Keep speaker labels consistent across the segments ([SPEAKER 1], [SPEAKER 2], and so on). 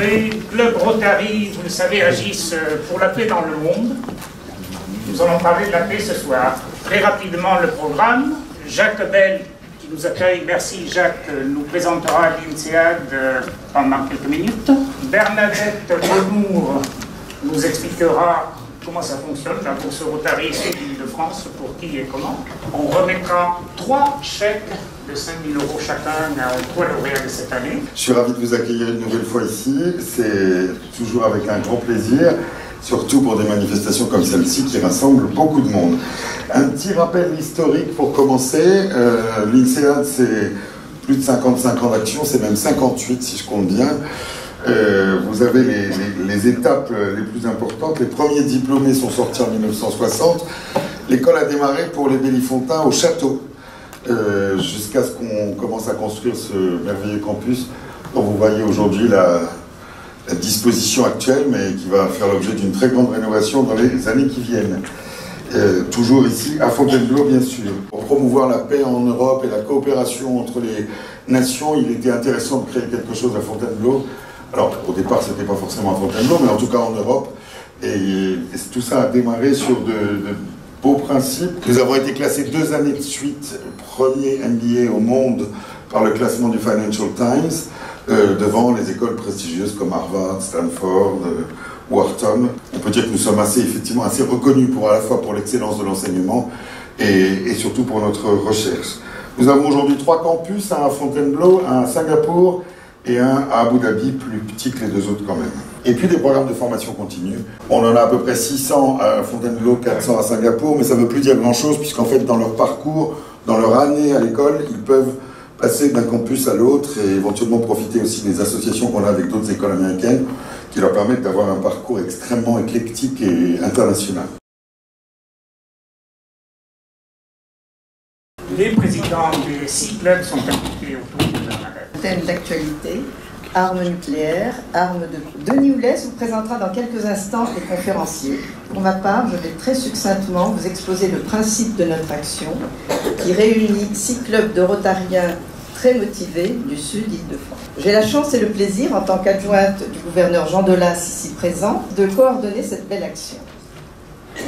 [SPEAKER 1] Les clubs Rotary, vous le savez, agissent pour la paix dans le monde. Nous allons parler de la paix ce soir. Très rapidement, le programme. Jacques Bell, qui nous accueille, merci Jacques, nous présentera l'INSEAD pendant quelques minutes. Bernadette Lemour nous expliquera comment ça fonctionne, la bourse Rotary Sud-Île-de-France, pour qui et comment. On remettra 3 chèques de 5 000 € chacun aux 3 lauréats de cette année.
[SPEAKER 2] Je suis ravi de vous accueillir une nouvelle fois ici. C'est toujours avec un grand plaisir, surtout pour des manifestations comme celle-ci qui rassemblent beaucoup de monde. Un petit rappel historique pour commencer. L'INSEAD, c'est plus de 55 ans d'action, c'est même 58 si je compte bien. Vous avez les étapes les plus importantes. Les premiers diplômés sont sortis en 1960. L'école a démarré pour les Bellifontins au château, jusqu'à ce qu'on commence à construire ce merveilleux campus dont vous voyez aujourd'hui la disposition actuelle, mais qui va faire l'objet d'une très grande rénovation dans les années qui viennent. Toujours ici, à Fontainebleau, bien sûr. Pour promouvoir la paix en Europe et la coopération entre les nations, il était intéressant de créer quelque chose à Fontainebleau. Alors, au départ, ce n'était pas forcément à Fontainebleau, mais en tout cas en Europe. Et tout ça a démarré sur de beaux principes. Nous avons été classés 2 années de suite, premier MBA au monde par le classement du Financial Times, devant les écoles prestigieuses comme Harvard, Stanford, Wharton. On peut dire que nous sommes effectivement assez reconnus à la fois pour l'excellence de l'enseignement et surtout pour notre recherche. Nous avons aujourd'hui 3 campus, un à Fontainebleau, un à Singapour et un à Abu Dhabi, plus petit que les 2 autres quand même. Et puis des programmes de formation continue. On en a à peu près 600 à Fontainebleau, 400 à Singapour, mais ça ne veut plus dire grand-chose, puisqu'en fait, dans leur parcours, dans leur année à l'école, ils peuvent passer d'un campus à l'autre et éventuellement profiter aussi des associations qu'on a avec d'autres écoles américaines qui leur permettent d'avoir un parcours extrêmement éclectique et international.
[SPEAKER 1] Les présidents des 6 clubs sont impliqués autour de la manette.
[SPEAKER 3] Thème d'actualité, armes nucléaires, armes de... Denis Oulès vous présentera dans quelques instants les conférenciers. Pour ma part, je vais très succinctement vous exposer le principe de notre action qui réunit 6 clubs de rotariens très motivés du Sud-Île-de-France. J'ai la chance et le plaisir, en tant qu'adjointe du gouverneur Jean Delas ici présent, de coordonner cette belle action.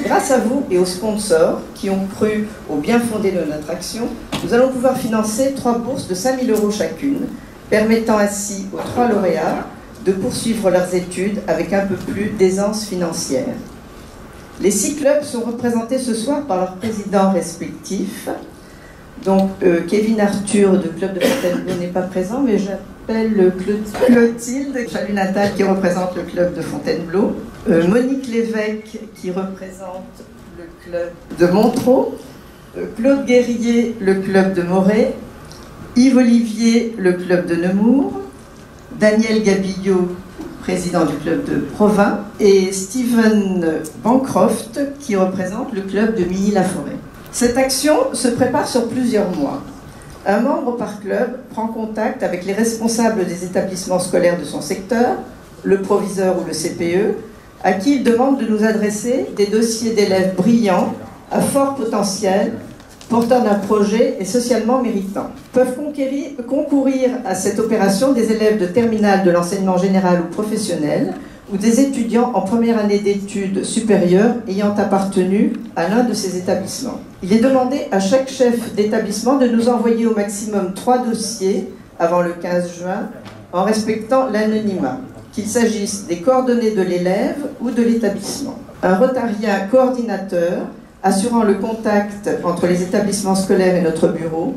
[SPEAKER 3] Grâce à vous et aux sponsors qui ont cru au bien fondé de notre action, nous allons pouvoir financer 3 bourses de 5 000 € chacune, permettant ainsi aux 3 lauréats de poursuivre leurs études avec un peu plus d'aisance financière. Les 6 clubs sont représentés ce soir par leurs présidents respectifs. Donc, Kevin Arthur du club de Fontainebleau n'est pas présent, mais j'appelle Clotilde Chalut-Natal qui représente le club de Fontainebleau, Monique Lévesque qui représente le club de Montreux, Claude Guerrier, le club de Moret, Yves Olivier, le club de Nemours, Daniel Gabillot, président du club de Provins, et Stephen Bancroft qui représente le club de Milly-la-Forêt. Cette action se prépare sur plusieurs mois. Un membre par club prend contact avec les responsables des établissements scolaires de son secteur, le proviseur ou le CPE, à qui il demande de nous adresser des dossiers d'élèves brillants, à fort potentiel, porteurs d'un projet et socialement méritants. Peuvent concourir à cette opération des élèves de terminale de l'enseignement général ou professionnel, ou des étudiants en première année d'études supérieures ayant appartenu à l'un de ces établissements. Il est demandé à chaque chef d'établissement de nous envoyer au maximum 3 dossiers avant le 15 juin, en respectant l'anonymat, qu'il s'agisse des coordonnées de l'élève ou de l'établissement. Un rotarien coordinateur, assurant le contact entre les établissements scolaires et notre bureau,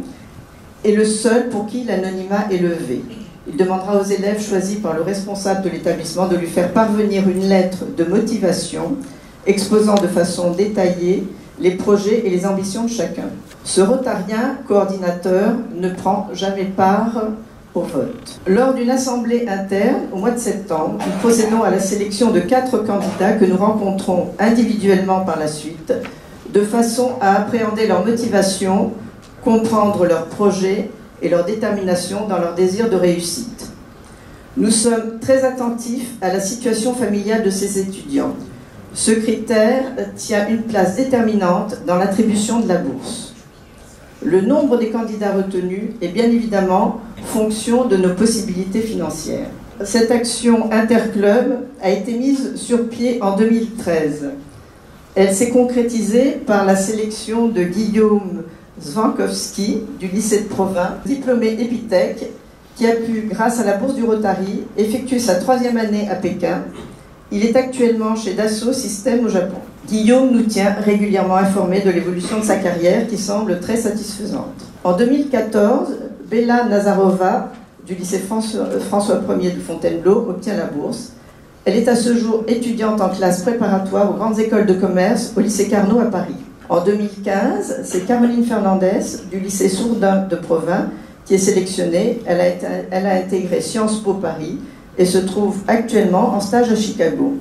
[SPEAKER 3] est le seul pour qui l'anonymat est levé. Il demandera aux élèves choisis par le responsable de l'établissement de lui faire parvenir une lettre de motivation exposant de façon détaillée les projets et les ambitions de chacun. Ce rotarien coordinateur ne prend jamais part au vote. Lors d'une assemblée interne, au mois de septembre, nous procédons à la sélection de 4 candidats que nous rencontrons individuellement par la suite, de façon à appréhender leur motivation, comprendre leurs projets et leur détermination dans leur désir de réussite. Nous sommes très attentifs à la situation familiale de ces étudiants. Ce critère tient une place déterminante dans l'attribution de la bourse. Le nombre des candidats retenus est bien évidemment fonction de nos possibilités financières. Cette action interclub a été mise sur pied en 2013. Elle s'est concrétisée par la sélection de Guillaume Zwankowski du lycée de Provins, diplômé épithèque, qui a pu, grâce à la bourse du Rotary, effectuer sa 3e année à Pékin. Il est actuellement chez Dassault Systèmes au Japon. Guillaume nous tient régulièrement informés de l'évolution de sa carrière qui semble très satisfaisante. En 2014, Bella Nazarova du lycée François Ier de Fontainebleau obtient la bourse. Elle est à ce jour étudiante en classe préparatoire aux grandes écoles de commerce au lycée Carnot à Paris. En 2015, c'est Caroline Fernandez du lycée Sourdin de Provins qui est sélectionnée. Elle a intégré Sciences Po Paris et se trouve actuellement en stage à Chicago.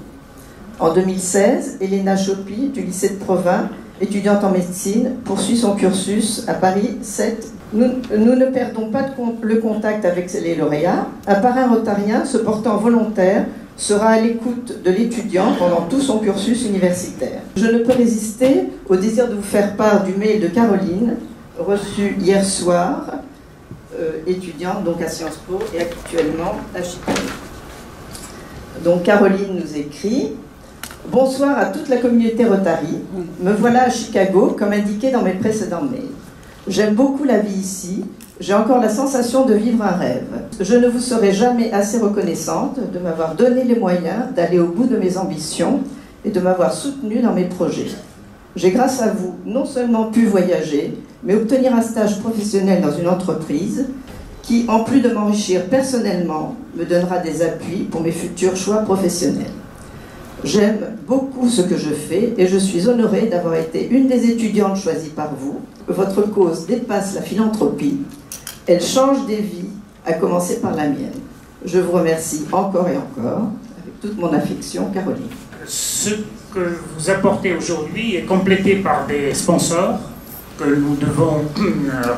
[SPEAKER 3] En 2016, Elena Chopi du lycée de Provins, étudiante en médecine, poursuit son cursus à Paris 7. Nous ne perdons pas le contact avec les lauréats. Un parrain rotarien se portant volontaire sera à l'écoute de l'étudiant pendant tout son cursus universitaire. Je ne peux résister au désir de vous faire part du mail de Caroline, reçu hier soir, étudiante donc à Sciences Po et actuellement à Chicago. Donc Caroline nous écrit: bonsoir à toute la communauté Rotary. Me voilà à Chicago, comme indiqué dans mes précédents mails. J'aime beaucoup la vie ici. J'ai encore la sensation de vivre un rêve. Je ne vous serai jamais assez reconnaissante de m'avoir donné les moyens d'aller au bout de mes ambitions et de m'avoir soutenue dans mes projets. J'ai, grâce à vous, non seulement pu voyager, mais obtenir un stage professionnel dans une entreprise qui, en plus de m'enrichir personnellement, me donnera des appuis pour mes futurs choix professionnels. J'aime beaucoup ce que je fais et je suis honorée d'avoir été une des étudiantes choisies par vous. Votre cause dépasse la philanthropie. Elle change des vies, à commencer par la mienne. Je vous remercie encore et encore, avec toute mon affection, Caroline.
[SPEAKER 1] Ce que vous apportez aujourd'hui est complété par des sponsors que nous devons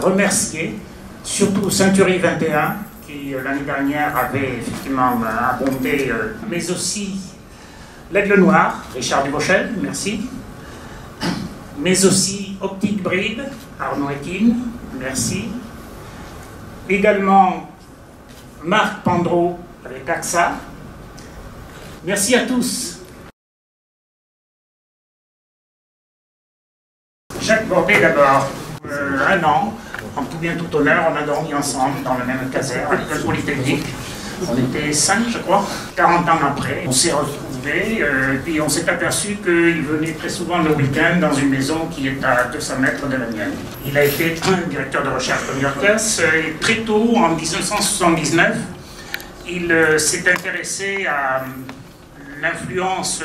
[SPEAKER 1] remercier, surtout Ceinturi 21, qui l'année dernière avait effectivement abondé, mais aussi l'Aigle Noir, Richard Duvauchel, merci, mais aussi Optique Bride, Arnaud Ekin, merci, également Marc Pandreau avec AXA, merci à tous. Jacques Bordet d'abord, 1 an, en tout bien tout honneur, on a dormi ensemble dans la même caserne à l'école polytechnique. On était 5, je crois. 40 ans après, on s'est retrouvés, puis on s'est aperçu qu'il venait très souvent le week-end dans une maison qui est à 200 mètres de la mienne. Il a été un directeur de recherche de New Yorkers, et très tôt, en 1979, il s'est intéressé à l'influence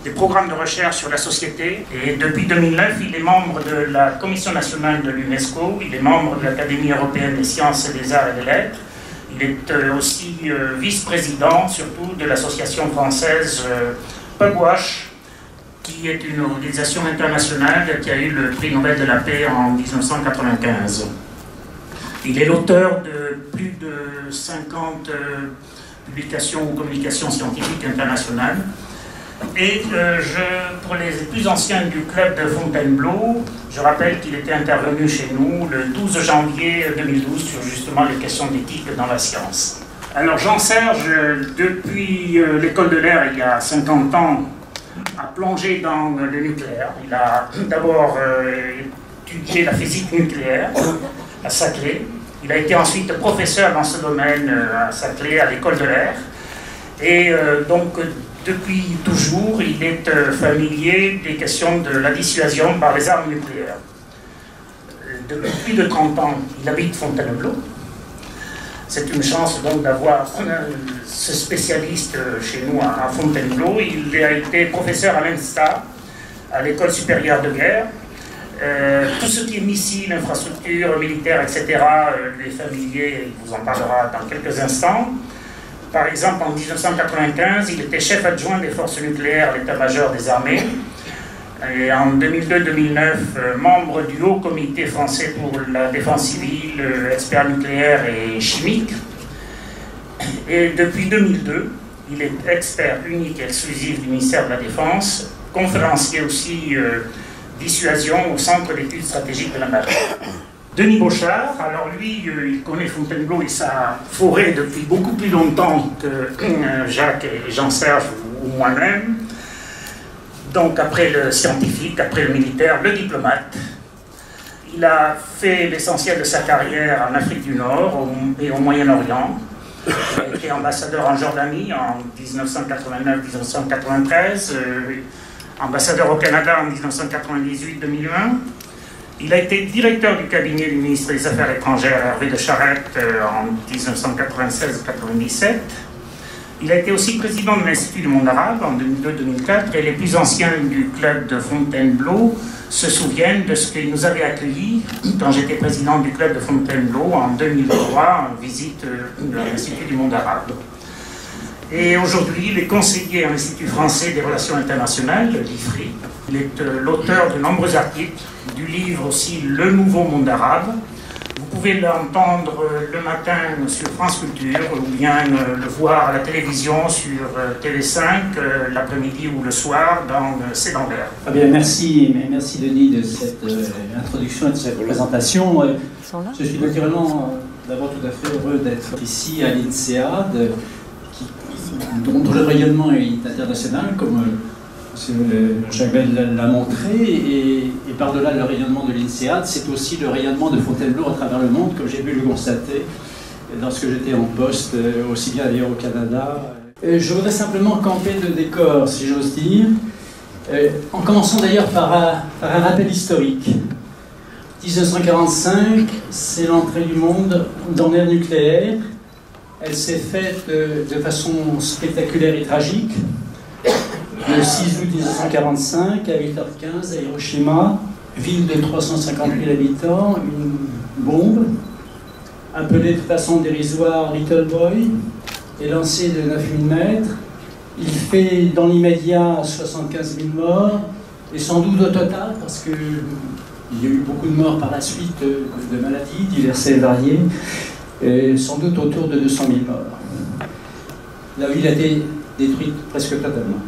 [SPEAKER 1] des programmes de recherche sur la société. Et depuis 2009, il est membre de la Commission nationale de l'UNESCO, il est membre de l'Académie européenne des sciences et des arts et des lettres. Il est aussi vice-président, surtout, de l'association française Pugwash, qui est une organisation internationale qui a eu le prix Nobel de la paix en 1995. Il est l'auteur de plus de 50 publications ou communications scientifiques internationales. Et pour les plus anciens du club de Fontainebleau, je rappelle qu'il était intervenu chez nous le 12 janvier 2012 sur justement les questions d'éthique dans la science. Alors Jean-Serge, depuis l'école de l'air il y a 50 ans, a plongé dans le nucléaire. Il a d'abord étudié la physique nucléaire à Saclay. Il a été ensuite professeur dans ce domaine à Saclay, à l'école de l'air. Et donc, depuis toujours, il est familier des questions de la dissuasion par les armes nucléaires. Depuis plus de 30 ans, il habite Fontainebleau. C'est une chance donc d'avoir ce spécialiste chez nous à Fontainebleau. Il a été professeur à l'ENSTA, à l'école supérieure de guerre. Tout ce qui est missiles, infrastructures militaires, etc., les familiers, il vous en parlera dans quelques instants. Par exemple, en 1995, il était chef adjoint des forces nucléaires à l'état-major des armées. Et en 2002-2009, membre du Haut Comité français pour la défense civile, expert nucléaire et chimique. Et depuis 2002, il est expert unique et exclusif du ministère de la Défense, conférencier aussi dissuasion au Centre d'études stratégiques de la marine. Denis Bochart, alors lui, il connaît Fontainebleau et sa forêt depuis beaucoup plus longtemps que Jacques et Jean-Serge ou moi-même. Donc après le scientifique, après le militaire, le diplomate. Il a fait l'essentiel de sa carrière en Afrique du Nord et au Moyen-Orient. Il a été ambassadeur en Jordanie en 1989-1993, ambassadeur au Canada en 1998-2001. Il a été directeur du cabinet du ministre des Affaires étrangères Hervé de Charette en 1996-97. Il a été aussi président de l'Institut du monde arabe en 2002-2004 et les plus anciens du club de Fontainebleau se souviennent de ce qu'il nous avait accueilli quand j'étais président du club de Fontainebleau en 2003 en visite de l'Institut du monde arabe. Et aujourd'hui, il est conseiller à l'Institut français des relations internationales, l'IFRI. Il est l'auteur de nombreux articles, du livre aussi Le Nouveau Monde Arabe. Vous pouvez l'entendre le matin sur France Culture ou bien le voir à la télévision sur TV5 l'après-midi ou le soir dans C'est dans l'air.
[SPEAKER 4] Ah bien, merci Denis de cette introduction et de cette présentation. Je suis naturellement d'abord tout à fait heureux d'être ici à l'INSEAD, dont le rayonnement est international, comme Jacques Bell l'a montré, et par-delà le rayonnement de l'INSEAD, c'est aussi le rayonnement de Fontainebleau à travers le monde, comme j'ai pu le constater lorsque j'étais en poste, aussi bien d'ailleurs au Canada. Je voudrais simplement camper le décor, si j'ose dire, en commençant d'ailleurs par un rappel historique. 1945, c'est l'entrée du monde dans l'ère nucléaire. Elle s'est faite de façon spectaculaire et tragique. Le 6 août 1945, à 8h15, à Hiroshima, ville de 350 000 habitants, une bombe, appelée de façon dérisoire Little Boy, est lancée de 9000 mètres. Il fait dans l'immédiat 75 000 morts, et sans doute au total, parce qu'il y a eu beaucoup de morts par la suite de maladies diverses et variées, sans doute autour de 200 000 morts. La ville a été détruite presque totalement.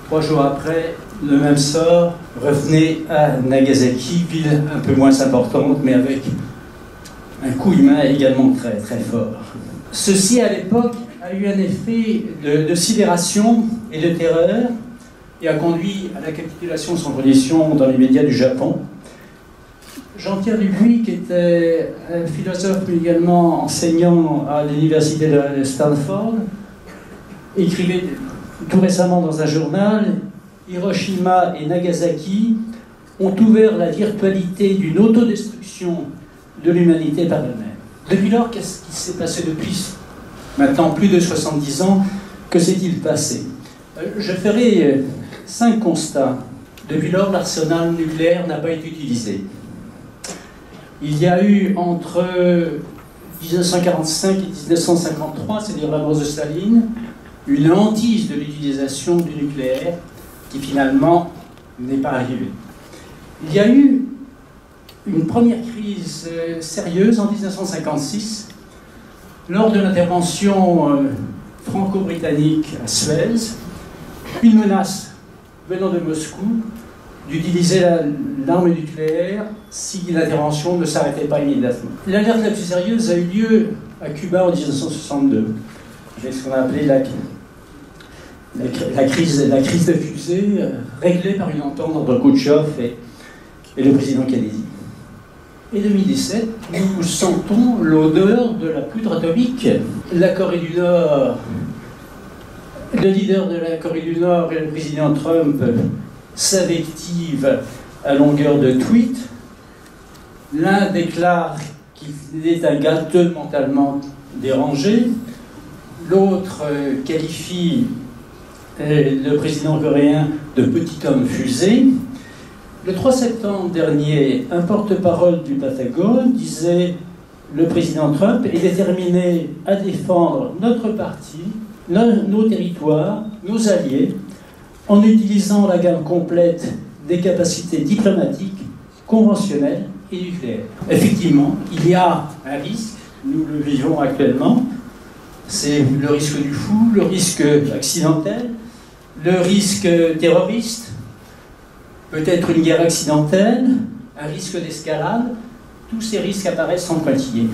[SPEAKER 4] 3 jours après, le même sort revenait à Nagasaki, ville un peu moins importante, mais avec un coût humain également très, très fort. Ceci, à l'époque, a eu un effet de sidération et de terreur, et a conduit à la capitulation sans condition dans les médias du Japon. Jean-Pierre Dupuis, qui était un philosophe, mais également enseignant à l'université de Stanford, écrivait tout récemment dans un journal, Hiroshima et Nagasaki ont ouvert la virtualité d'une autodestruction de l'humanité par elle-même. Depuis lors, qu'est-ce qui s'est passé depuis maintenant plus de 70 ans? Que s'est-il passé? Je ferai 5 constats. Depuis lors, l'arsenal nucléaire n'a pas été utilisé. Il y a eu entre 1945 et 1953, c'est-à-dire la mort de Staline, une hantise de l'utilisation du nucléaire qui finalement n'est pas arrivée. Il y a eu une première crise sérieuse en 1956 lors de l'intervention franco-britannique à Suez, une menace venant de Moscou d'utiliser l'arme nucléaire si l'intervention ne s'arrêtait pas immédiatement. L'alerte la plus sérieuse a eu lieu à Cuba en 1962, avec ce qu'on a appelé la crise de fusée, réglée par une entente entre Khrouchtchev et le président Kennedy. Et 2017, nous sentons l'odeur de la poudre atomique. La Corée du Nord, le leader de la Corée du Nord et le président Trump s'invectivent à longueur de tweets. L'un déclare qu'il est un gâteux mentalement dérangé. L'autre qualifie le président coréen de petit homme fusée. Le 3 septembre dernier, un porte-parole du Pentagone disait « Le président Trump est déterminé à défendre notre parti, nos territoires, nos alliés, en utilisant la gamme complète des capacités diplomatiques, conventionnelles et nucléaires. » Effectivement, il y a un risque, nous le vivons actuellement, c'est le risque du fou, le risque accidentel, le risque terroriste, peut-être une guerre accidentelle, un risque d'escalade, tous ces risques apparaissent sans pointiller.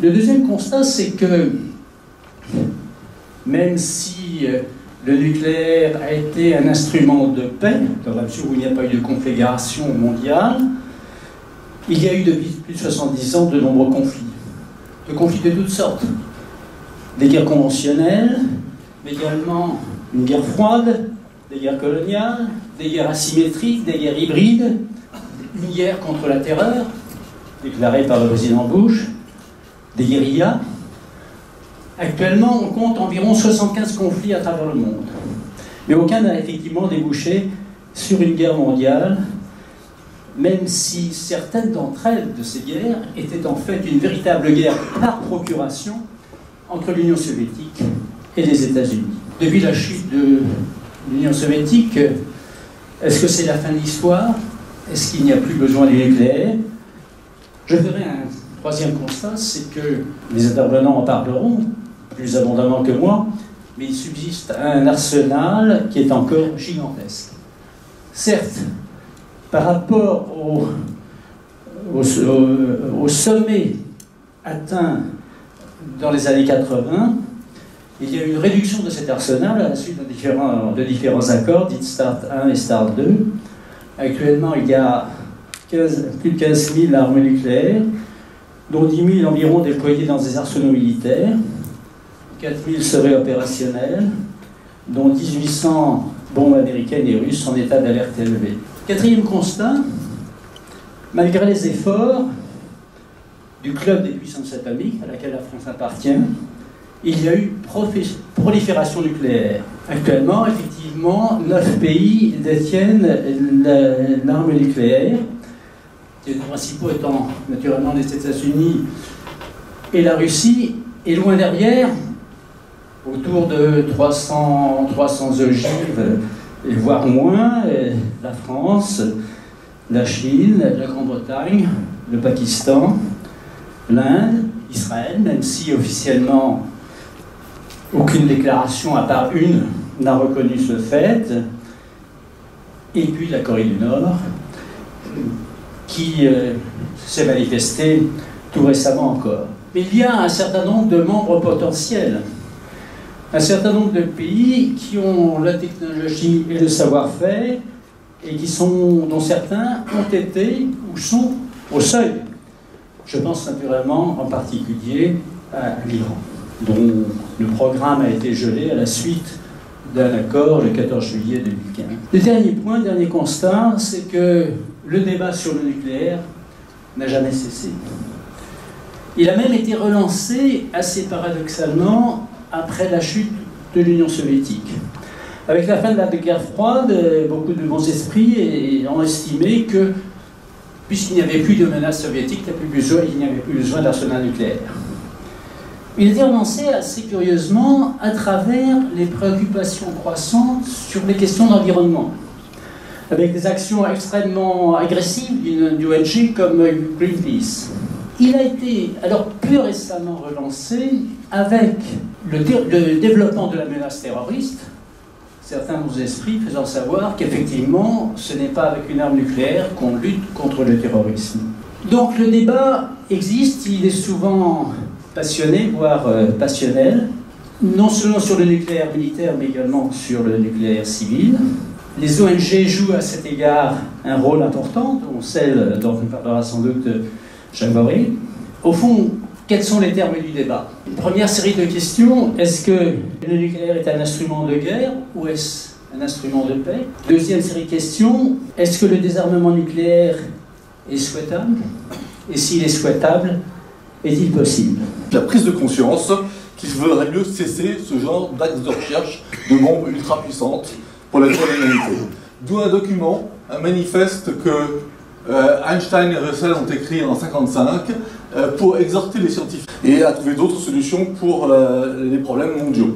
[SPEAKER 4] Le deuxième constat, c'est que même si le nucléaire a été un instrument de paix, dans la mesure où il n'y a pas eu de conflagration mondiale, il y a eu depuis plus de 70 ans de nombreux conflits. De conflits de toutes sortes. Des guerres conventionnelles, mais également une guerre froide, des guerres coloniales, des guerres asymétriques, des guerres hybrides, une guerre contre la terreur, déclarée par le président Bush, des guérillas. Actuellement, on compte environ 75 conflits à travers le monde. Mais aucun n'a effectivement débouché sur une guerre mondiale, même si certaines d'entre elles, de ces guerres, étaient en fait une véritable guerre par procuration entre l'Union soviétique et les États-Unis. Depuis la chute de l'Union soviétique, est-ce que c'est la fin de l'histoire? Est-ce qu'il n'y a plus besoin du nucléaire? Je ferai un troisième constat, c'est que les intervenants en parleront plus abondamment que moi, mais il subsiste un arsenal qui est encore gigantesque. Certes, par rapport au sommet atteint dans les années 80, il y a eu une réduction de cet arsenal à la suite de différents accords, dits START 1 et START 2. Actuellement, il y a plus de 15 000 armes nucléaires, dont 10 000 environ déployées dans des arsenaux militaires. 4 000 seraient opérationnels, dont 1800 bombes américaines et russes en état d'alerte élevée. Quatrième constat, malgré les efforts du club des puissances atomiques, à laquelle la France appartient, il y a eu prolifération nucléaire. Actuellement, effectivement, 9 pays détiennent l'arme nucléaire, les principaux étant naturellement les États-Unis et la Russie, et loin derrière, autour de 300 ogives, et voire moins, la France, la Chine, la Grande-Bretagne, le Pakistan, l'Inde, Israël, même si officiellement aucune déclaration à part une n'a reconnu ce fait, et puis la Corée du Nord, qui s'est manifestée tout récemment encore. Mais il y a un certain nombre de membres potentiels, un certain nombre de pays qui ont la technologie et le savoir-faire, et dont certains ont été ou sont au seuil. Je pense naturellement en particulier à l'Iran, dont le programme a été gelé à la suite d'un accord le 14 juillet 2015. Le dernier point, dernier constat, c'est que le débat sur le nucléaire n'a jamais cessé. Il a même été relancé assez paradoxalement après la chute de l'Union soviétique. Avec la fin de la guerre froide, beaucoup de bons esprits ont estimé que, puisqu'il n'y avait plus de menace soviétique, il n'y avait plus besoin d'arsenal nucléaire. Il a été relancé assez curieusement à travers les préoccupations croissantes sur les questions d'environnement, avec des actions extrêmement agressives d'une ONG comme Greenpeace. Il a été alors plus récemment relancé avec le développement de la menace terroriste, certains bons esprits faisant savoir qu'effectivement, ce n'est pas avec une arme nucléaire qu'on lutte contre le terrorisme. Donc le débat existe, il est souvent passionné, voire passionnel, non seulement sur le nucléaire militaire, mais également sur le nucléaire civil. Les ONG jouent à cet égard un rôle important, dont celle dont nous parlera sans doute Jacques Bory. Au fond, quels sont les termes du débat? Une première série de questions, est-ce que le nucléaire est un instrument de guerre ou est-ce un instrument de paix? Deuxième série de questions, est-ce que le désarmement nucléaire est souhaitable? Et s'il est souhaitable, est-il possible?
[SPEAKER 5] La prise de conscience qu'il faudrait mieux cesser ce genre d'axe de recherche de bombes ultra puissantes pour la vie de l'humanité. D'où un document, un manifeste que Einstein et Russell ont écrit en 1955 pour exhorter les scientifiques et à trouver d'autres solutions pour les problèmes mondiaux.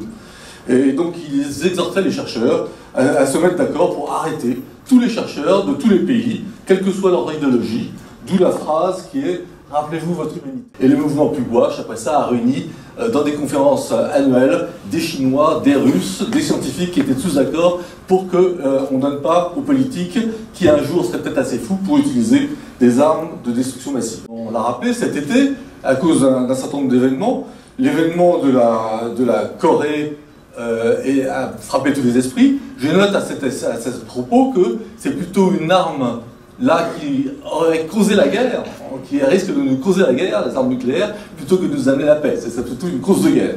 [SPEAKER 5] Et donc ils exhortaient les chercheurs à se mettre d'accord pour arrêter tous les chercheurs de tous les pays, quelle que soit leur idéologie, d'où la phrase qui est « Rappelez-vous votre humanité ». Et le mouvement plus gauche, après ça, a réuni dans des conférences annuelles des Chinois, des Russes, des scientifiques qui étaient tous d'accord pour qu'on ne donne pas aux politiques qui un jour seraient peut-être assez fous pour utiliser des armes de destruction massive. On l'a rappelé cet été, à cause d'un certain nombre d'événements, l'événement de la Corée a frappé tous les esprits. Je note à ce propos que c'est plutôt une arme là qui aurait causé la guerre, qui risque de nous causer la guerre, les armes nucléaires, plutôt que de nous amener la paix. C'est plutôt une cause de guerre.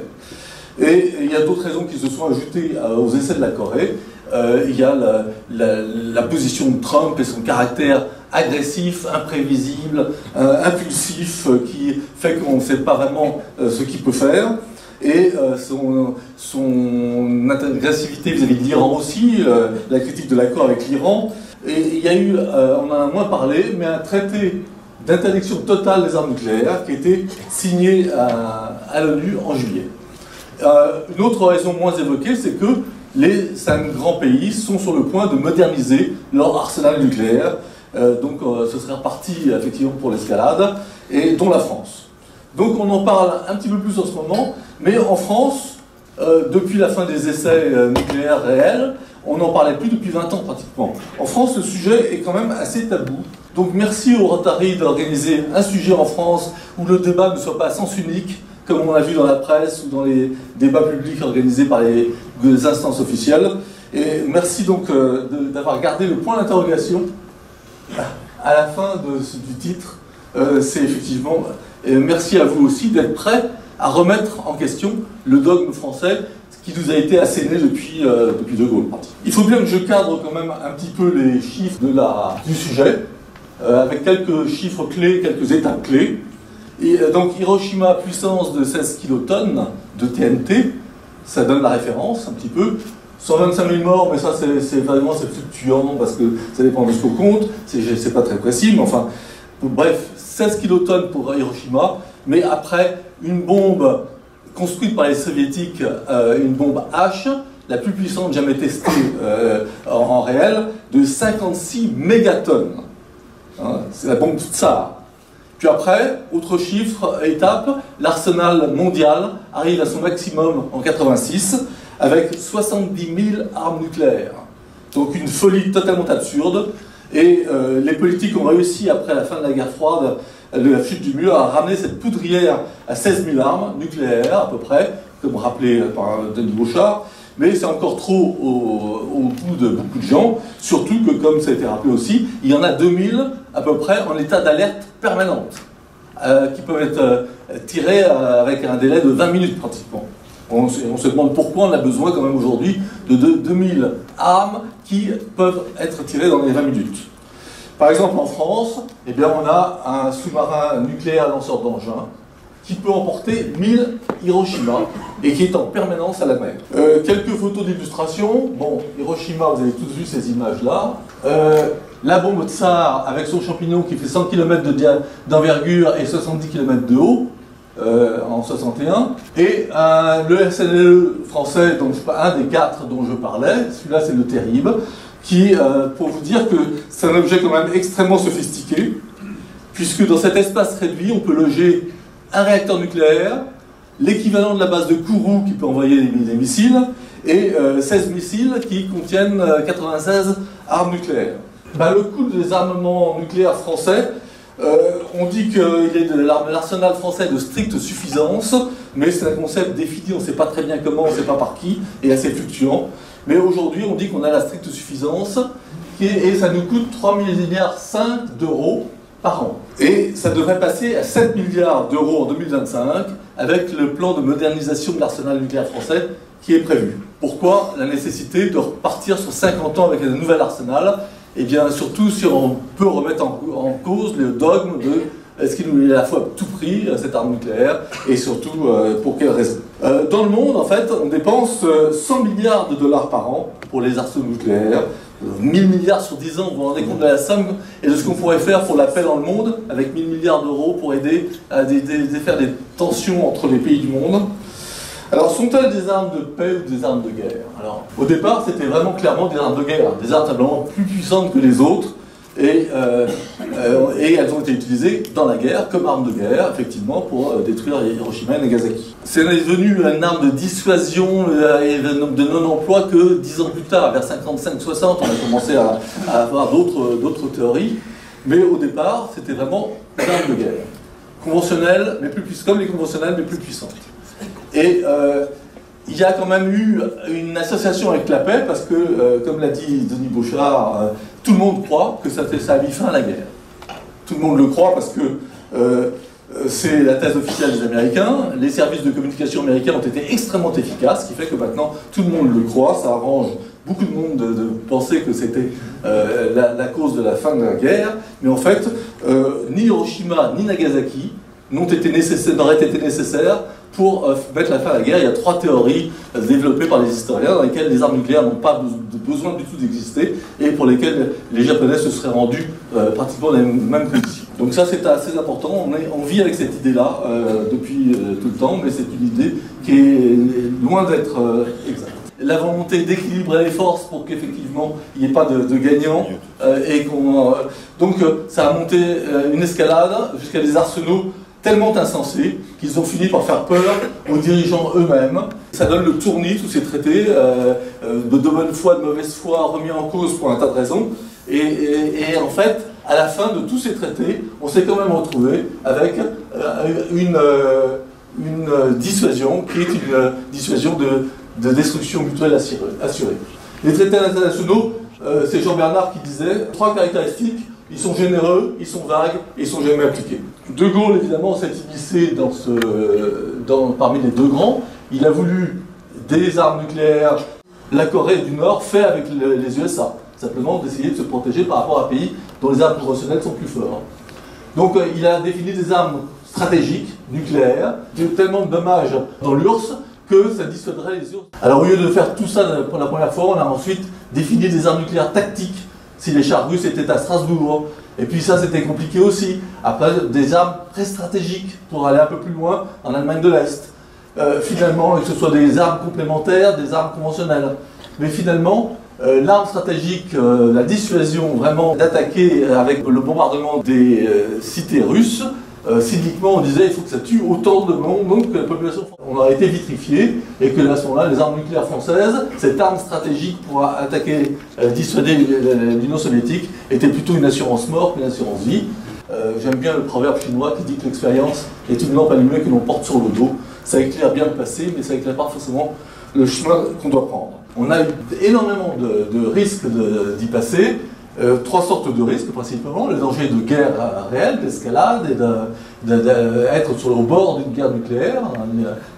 [SPEAKER 5] Et il y a d'autres raisons qui se sont ajoutées aux essais de la Corée. Il y a la position de Trump et son caractère agressif, imprévisible, impulsif, qui fait qu'on ne sait pas vraiment ce qu'il peut faire. Et son agressivité vis-à-vis de l'Iran aussi, la critique de l'accord avec l'Iran. Et il y a eu, on en a moins parlé, mais un traité d'interdiction totale des armes nucléaires qui a été signé à l'ONU en juillet. Une autre raison moins évoquée, c'est que les 5 grands pays sont sur le point de moderniser leur arsenal nucléaire. Donc ce serait reparti effectivement pour l'escalade, et dont la France. Donc on en parle un petit peu plus en ce moment, mais en France, depuis la fin des essais nucléaires réels, on n'en parlait plus depuis 20 ans pratiquement. En France, le sujet est quand même assez tabou. Donc merci aux Rotary d'organiser un sujet en France où le débat ne soit pas à sens unique, comme on l'a vu dans la presse ou dans les débats publics organisés par les instances officielles. Et merci donc d'avoir gardé le point d'interrogation à la fin du titre. C'est effectivement... merci à vous aussi d'être prêts à remettre en question le dogme français qui nous a été asséné depuis De Gaulle. Il faut bien que je cadre quand même un petit peu les chiffres du sujet, avec quelques chiffres clés, quelques étapes clés. Et donc Hiroshima, puissance de 16 kilotonnes de TNT, ça donne la référence un petit peu. 125 000 morts, mais ça c'est vraiment fluctuant parce que ça dépend de ce qu'on compte, c'est pas très précis, mais enfin, bref, 16 kilotonnes pour Hiroshima, mais après une bombe construite par les soviétiques, une bombe H, la plus puissante jamais testée en réel, de 56 mégatonnes. Hein, c'est la bombe Tsar. Puis après, autre chiffre, étape, l'arsenal mondial arrive à son maximum en 86 avec 70 000 armes nucléaires. Donc une folie totalement absurde. Et les politiques ont réussi, après la fin de la guerre froide, de la chute du mur, à ramener cette poudrière à 16 000 armes nucléaires, à peu près, comme rappelé par Denis Bouchard. Mais c'est encore trop au goût de beaucoup de gens, surtout que, comme ça a été rappelé aussi, il y en a 2000 à peu près en état d'alerte permanente, qui peuvent être tirés avec un délai de 20 minutes pratiquement. On se demande pourquoi on a besoin quand même aujourd'hui de 2000 armes qui peuvent être tirées dans les 20 minutes. Par exemple en France, eh bien, on a un sous-marin nucléaire lanceur d'engins qui peut emporter 1000 Hiroshima et qui est en permanence à la mer. Quelques photos d'illustration. Bon, Hiroshima, vous avez tous vu ces images-là. La bombe Tsar avec son champignon qui fait 100 km d'envergure et 70 km de haut en 61. Et le SNLE français, donc un des 4 dont je parlais, celui-là c'est le Terrible, qui, pour vous dire que c'est un objet quand même extrêmement sophistiqué, puisque dans cet espace réduit, on peut loger un réacteur nucléaire, l'équivalent de la base de Kourou qui peut envoyer des missiles, et 16 missiles qui contiennent 96 armes nucléaires. Ben, le coût des armements nucléaires français, on dit qu'il est de l'arsenal français de stricte suffisance, mais c'est un concept défini, on ne sait pas très bien comment, on ne sait pas par qui, et assez fluctuant. Mais aujourd'hui, on dit qu'on a la stricte suffisance, et ça nous coûte 3,5 milliards d'euros par an. Et ça devrait passer à 7 milliards d'euros en 2025 avec le plan de modernisation de l'arsenal nucléaire français qui est prévu. Pourquoi la nécessité de repartir sur 50 ans avec un nouvel arsenal? Eh bien, surtout si on peut remettre en cause le dogme de est-ce qu'il nous est à la fois tout prix, cette arme nucléaire, et surtout pour quelle raison. Dans le monde, en fait, on dépense 100 milliards de dollars par an pour les arsenaux nucléaires. 1000 milliards sur 10 ans, vous vous rendez compte de la somme et de ce qu'on pourrait faire pour la paix dans le monde, avec 1000 milliards d'euros pour aider à défaire des tensions entre les pays du monde. Alors, sont-elles des armes de paix ou des armes de guerre? Alors, au départ, c'était vraiment clairement des armes de guerre, des armes simplement plus puissantes que les autres, Et elles ont été utilisées dans la guerre comme armes de guerre, effectivement, pour détruire Hiroshima et Nagasaki. C'est devenu une arme de dissuasion et de non-emploi que 10 ans plus tard, vers 55-60, on a commencé à avoir d'autres théories. Mais au départ, c'était vraiment une arme de guerre. Conventionnelle, mais plus puissante, comme les conventionnelles, mais plus puissantes. Et il y a quand même eu une association avec la paix, parce que, comme l'a dit Denis Bouchard, tout le monde croit que ça a mis fin à la guerre. Tout le monde le croit parce que c'est la thèse officielle des Américains. Les services de communication américains ont été extrêmement efficaces, ce qui fait que maintenant tout le monde le croit. Ça arrange beaucoup de monde de penser que c'était la cause de la fin de la guerre. Mais en fait, ni Hiroshima ni Nagasaki n'auraient été nécessaires pour mettre la fin à la guerre. Il y a 3 théories développées par les historiens dans lesquelles les armes nucléaires n'ont pas besoin du tout d'exister et pour lesquelles les Japonais se seraient rendus pratiquement dans les mêmes conditions. Donc ça c'est assez important, on vit avec cette idée-là depuis tout le temps, mais c'est une idée qui est loin d'être exacte. La volonté d'équilibrer les forces pour qu'effectivement il n'y ait pas de gagnant donc ça a monté une escalade jusqu'à des arsenaux tellement insensés qu'ils ont fini par faire peur aux dirigeants eux-mêmes. Ça donne le tournis, tous ces traités, de bonne foi, de mauvaise foi, remis en cause pour un tas de raisons. Et en fait, à la fin de tous ces traités, on s'est quand même retrouvé avec une dissuasion qui est une dissuasion de destruction mutuelle assurée. Les traités internationaux, c'est Jean Bernard qui disait 3 caractéristiques. Ils sont généreux, ils sont vagues et ils sont jamais appliqués. De Gaulle, évidemment, s'est immiscé parmi les 2 grands. Il a voulu des armes nucléaires. La Corée du Nord fait avec les USA, simplement d'essayer de se protéger par rapport à un pays dont les armes conventionnelles sont plus fortes. Donc il a défini des armes stratégiques, nucléaires, qui ont tellement de dommages dans l'URSS que ça dissuaderait les URSS. Alors au lieu de faire tout ça pour la première fois, on a ensuite défini des armes nucléaires tactiques, si les chars russes étaient à Strasbourg. Et puis ça, c'était compliqué aussi. Après, des armes très stratégiques pour aller un peu plus loin en Allemagne de l'Est. Finalement, que ce soit des armes complémentaires, des armes conventionnelles. Mais finalement, l'arme stratégique, la dissuasion vraiment d'attaquer avec le bombardement des cités russes, cyniquement on disait il faut que ça tue autant de monde que la population française. On a été vitrifié et que à ce moment-là, les armes nucléaires françaises, cette arme stratégique pour attaquer, dissuader l'Union soviétique, était plutôt une assurance mort qu'une assurance vie. J'aime bien le proverbe chinois qui dit que l'expérience est une lampe allumée que l'on porte sur le dos. Ça éclaire bien le passé, mais ça éclaire pas forcément le chemin qu'on doit prendre. On a eu énormément de risques d'y passer. 3 sortes de risques principalement, le danger de guerre réelle, d'escalade et d'être sur le bord d'une guerre nucléaire,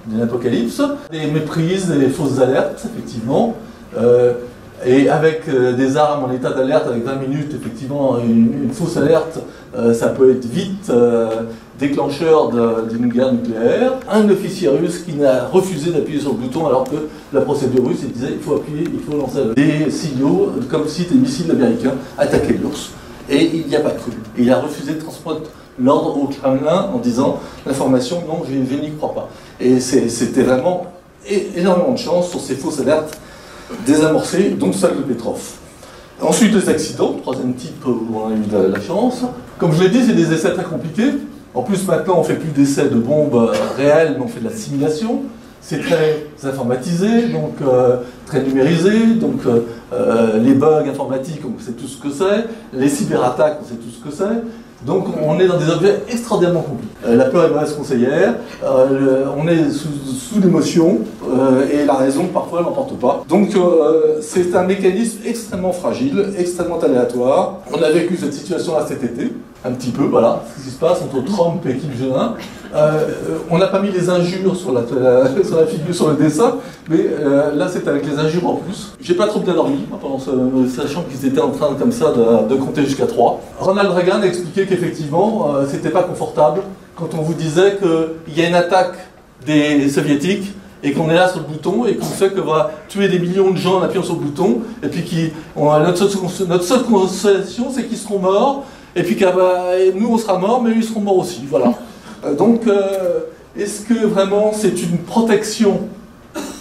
[SPEAKER 5] d'une apocalypse, des méprises, des fausses alertes, effectivement, et avec des armes en état d'alerte avec 20 minutes, effectivement, une fausse alerte, ça peut être vite déclencheur d'une guerre nucléaire. Un officier russe qui n'a refusé d'appuyer sur le bouton alors que la procédure russe disait il faut appuyer, il faut lancer des signaux comme si des missiles américains attaquaient l'URSS. Et il n'y a pas cru. Et il a refusé de transmettre l'ordre au Kremlin en disant l'information non, je n'y crois pas. Et c'était vraiment énormément de chance sur ces fausses alertes désamorcées, dont celle de Petrov. Ensuite, les accidents, 3e type où on a eu de la chance. Comme je l'ai dit, c'est des essais très compliqués. En plus, maintenant, on ne fait plus d'essais de bombes réelles, mais on fait de la simulation. C'est très informatisé, donc très numérisé. Donc les bugs informatiques, on sait tout ce que c'est. Les cyberattaques, on sait tout ce que c'est. Donc on est dans des objets extraordinairement compliqués. La peur est mauvaise conseillère, on est sous l'émotion et la raison parfois n'emporte pas. Donc c'est un mécanisme extrêmement fragile, extrêmement aléatoire. On a vécu cette situation-là cet été, un petit peu, voilà, ce qui se passe entre Trump et Kim Jong-un. On n'a pas mis les injures sur la figure, sur le dessin, mais là c'est avec les injures en plus. J'ai pas trop bien dormi, sachant qu'ils étaient en train comme ça de compter jusqu'à 3. Ronald Reagan a expliqué qu'effectivement c'était pas confortable quand on vous disait qu'il y a une attaque des soviétiques et qu'on est là sur le bouton et qu'on sait qu'on va tuer des millions de gens en appuyant sur le bouton et puis notre seule consolation c'est qu'ils seront morts et puis nous on sera morts mais eux ils seront morts aussi, voilà. Donc est-ce que vraiment c'est une protection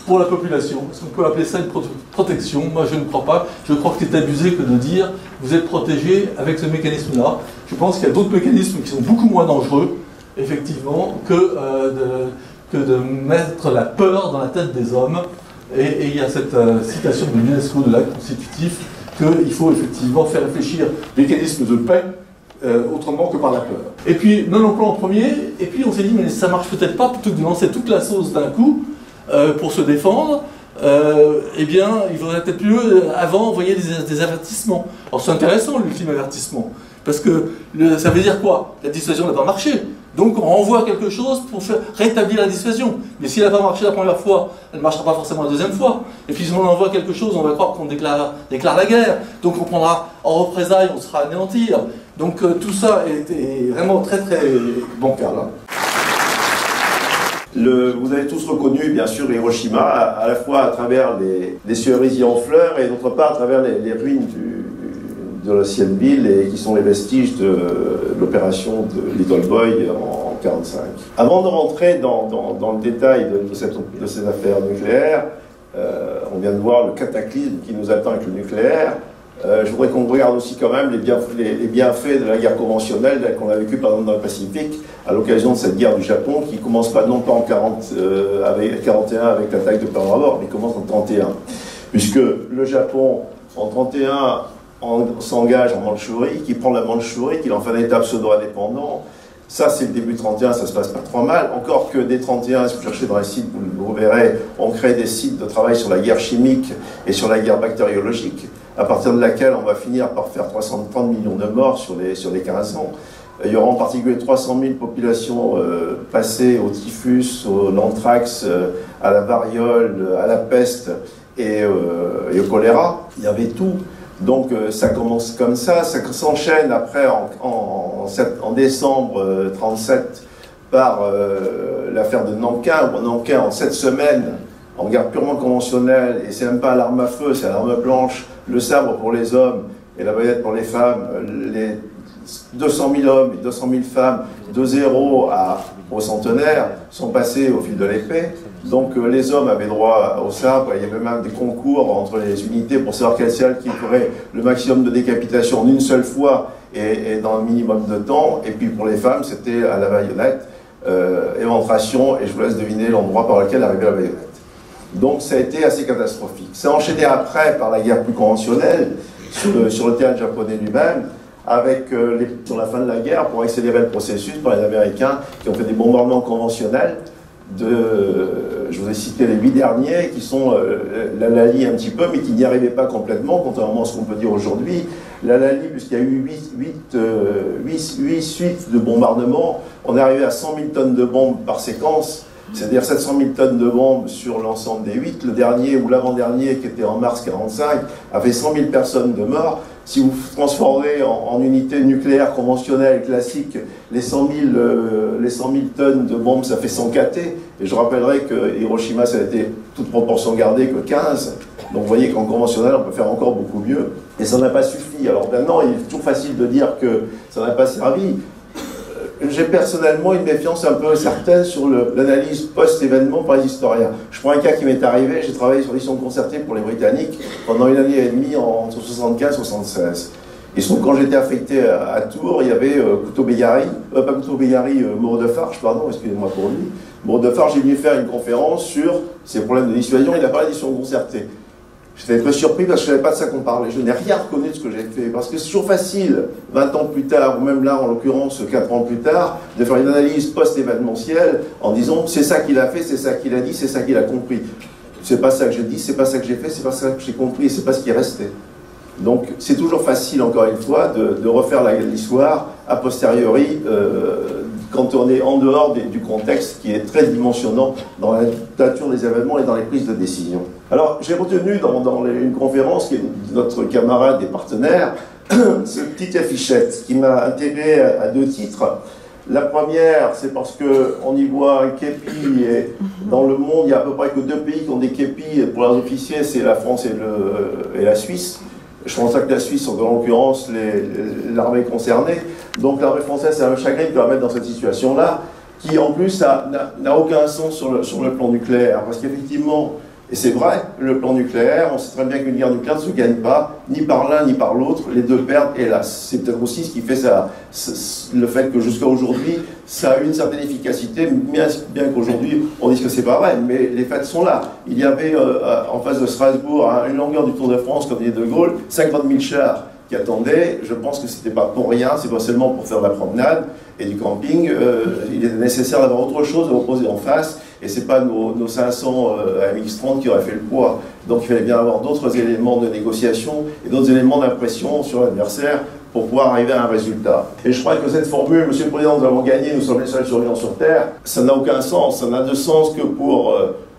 [SPEAKER 5] pour la population. Est-ce qu'on peut appeler ça une protection? Moi, je ne crois pas. Je crois que c'est abusé que de dire vous êtes protégé avec ce mécanisme-là. Je pense qu'il y a d'autres mécanismes qui sont beaucoup moins dangereux, effectivement, que de mettre la peur dans la tête des hommes. Et il y a cette citation de l'UNESCO de l'acte constitutif qu'il faut effectivement faire réfléchir les mécanismes de paix autrement que par la peur. Et puis, non-emploi en premier, et puis on s'est dit, mais ça marche peut-être pas, plutôt que de lancer toute la sauce d'un coup pour se défendre, eh bien, il faudrait peut-être mieux, avant, envoyer des avertissements. Alors c'est intéressant, l'ultime avertissement, parce que ça veut dire quoi? La dissuasion n'a pas marché. Donc on renvoie quelque chose pour rétablir la dissuasion. Mais si elle n'a pas marché la première fois, elle ne marchera pas forcément la deuxième fois. Et puis si on envoie quelque chose, on va croire qu'on déclare la guerre. Donc on prendra en représailles, on sera anéantir. Donc tout ça est vraiment très très bancal. Hein.
[SPEAKER 6] Vous avez tous reconnu, bien sûr, Hiroshima, à la fois à travers les cerisiers en fleurs et d'autre part à travers les ruines de l'ancienne ville et qui sont les vestiges de l'opération de Little Boy en 1945. Avant de rentrer dans le détail de ces affaires nucléaires, on vient de voir le cataclysme qui nous attend avec le nucléaire. Je voudrais qu'on regarde aussi quand même les bienfaits de la guerre conventionnelle qu'on a vécue par exemple dans le Pacifique à l'occasion de cette guerre du Japon qui commence pas non pas en 41 avec l'attaque de Pearl Harbor, mais commence en 31. Puisque le Japon en 31 s'engage en Mandchourie, qui prend la Mandchourie, qu'il en fait un État pseudo-indépendant. Ça, c'est le début de 31, ça se passe pas trop mal. Encore que dès 31, si vous cherchez dans les sites, vous verrez, on crée des sites de travail sur la guerre chimique et sur la guerre bactériologique, à partir de laquelle on va finir par faire 330 millions de morts sur les 15 ans. Il y aura en particulier 300 000 populations passées au typhus, au l'anthrax, à la variole, à la peste et au choléra. Il y avait tout. Donc ça commence comme ça s'enchaîne après en décembre 1937 par l'affaire de Nankin, où Nankin en 7 semaines, en guerre purement conventionnelle, et c'est même pas l'arme à feu, c'est l'arme blanche, le sabre pour les hommes et la baïonnette pour les femmes, les 200 000 hommes et 200 000 femmes, de 0 au centenaire, sont passés au fil de l'épée. Donc les hommes avaient droit au sabre, il y avait même des concours entre les unités pour savoir quelle celle qui ferait le maximum de décapitation en une seule fois et dans un minimum de temps. Et puis pour les femmes, c'était à la baïonnette, éventration, et je vous laisse deviner l'endroit par lequel arrivait la baïonnette. Donc ça a été assez catastrophique. Ça a enchaîné après par la guerre plus conventionnelle, sur le théâtre japonais lui-même, avec sur la fin de la guerre, pour accélérer le processus, par les Américains qui ont fait des bombardements conventionnels. Je vous ai cité les 8 derniers, qui sont l'Alali un petit peu, mais qui n'y arrivaient pas complètement, contrairement à ce qu'on peut dire aujourd'hui. L'Alali, puisqu'il y a eu 8 suites de bombardements, on est arrivé à 100 000 tonnes de bombes par séquence, c'est-à-dire 700 000 tonnes de bombes sur l'ensemble des 8. Le dernier ou l'avant-dernier, qui était en mars 1945, a fait 100 000 personnes de morts. Si vous transformez en unité nucléaire conventionnelle classique les 100 000 tonnes de bombes, ça fait 100 KT. Et je rappellerai que Hiroshima, ça a été toute proportion gardée que 15. Donc vous voyez qu'en conventionnel, on peut faire encore beaucoup mieux. Et ça n'a pas suffi. Alors maintenant, il est toujours facile de dire que ça n'a pas servi. J'ai personnellement une méfiance un peu certaine sur l'analyse post-événement par les historiens. Je prends un cas qui m'est arrivé, j'ai travaillé sur l'édition concertée pour les Britanniques pendant 1 année et demie entre 1975 et 1976. Et sauf quand j'étais affecté à Tours, il y avait Moreau de Farge, pardon, excusez-moi pour lui. Moreau de Farge est venu faire une conférence sur ces problèmes de dissuasion, il a parlé d'édition concertée. J'étais très surpris parce que je ne savais pas de ça qu'on parlait. Je n'ai rien reconnu de ce que j'ai fait. Parce que c'est toujours facile, 20 ans plus tard, ou même là, en l'occurrence, 4 ans plus tard, de faire une analyse post-événementielle en disant c'est ça qu'il a fait, c'est ça qu'il a dit, c'est ça qu'il a compris. C'est pas ça que j'ai dit, c'est pas ça que j'ai fait, c'est pas ça que j'ai compris, c'est pas ce qui est resté. Donc c'est toujours facile, encore une fois, de refaire l'histoire a posteriori quand on est en dehors du contexte qui est très dimensionnant dans la nature des événements et dans les prises de décision. Alors j'ai retenu dans une conférence qui est notre camarade et partenaire, cette petite affichette qui m'a intégré à 2 titres. La première, c'est parce qu'on y voit un képi, et dans le monde, il n'y a à peu près que 2 pays qui ont des képis pour leurs officiers, c'est la France et la Suisse. Je pense que la Suisse, en l'occurrence, l'armée concernée. Donc l'armée française, c'est un chagrin de la mettre dans cette situation-là, qui en plus n'a aucun sens sur le plan nucléaire. Parce qu'effectivement, Et c'est vrai, le plan nucléaire, on sait très bien qu'une guerre nucléaire ne se gagne pas, ni par l'un ni par l'autre, les deux perdent, hélas. C'est peut-être aussi ce qui fait ça, le fait que jusqu'à aujourd'hui, ça a une certaine efficacité, bien qu'aujourd'hui on dise que c'est pas vrai, mais les faits sont là. Il y avait en face de Strasbourg, à une longueur du Tour de France, comme dit De Gaulle, 50 000 chars qui attendaient. Je pense que c'était pas pour rien, c'est pas seulement pour faire de la promenade et du camping. Il était nécessaire d'avoir autre chose à opposer en face. Et ce n'est pas nos 500 AMX-30 qui auraient fait le poids. Donc il fallait bien avoir d'autres éléments de négociation et d'autres éléments d'impression sur l'adversaire pour pouvoir arriver à un résultat. Et je crois que cette formule, Monsieur le Président, nous avons gagné, nous sommes les seuls survivants sur Terre, ça n'a aucun sens. Ça n'a de sens que pour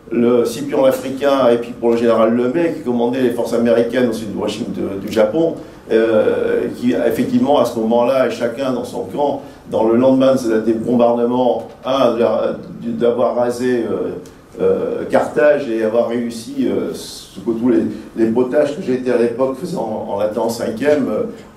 [SPEAKER 6] le Scipion africain et puis pour le général Lemay qui commandait les forces américaines au sud du Japon, qui effectivement à ce moment-là, et chacun dans son camp, dans le lendemain des bombardements, d'avoir rasé Carthage et avoir réussi, ce que tous les potages que j'ai été à l'époque faisant en latin en 5e,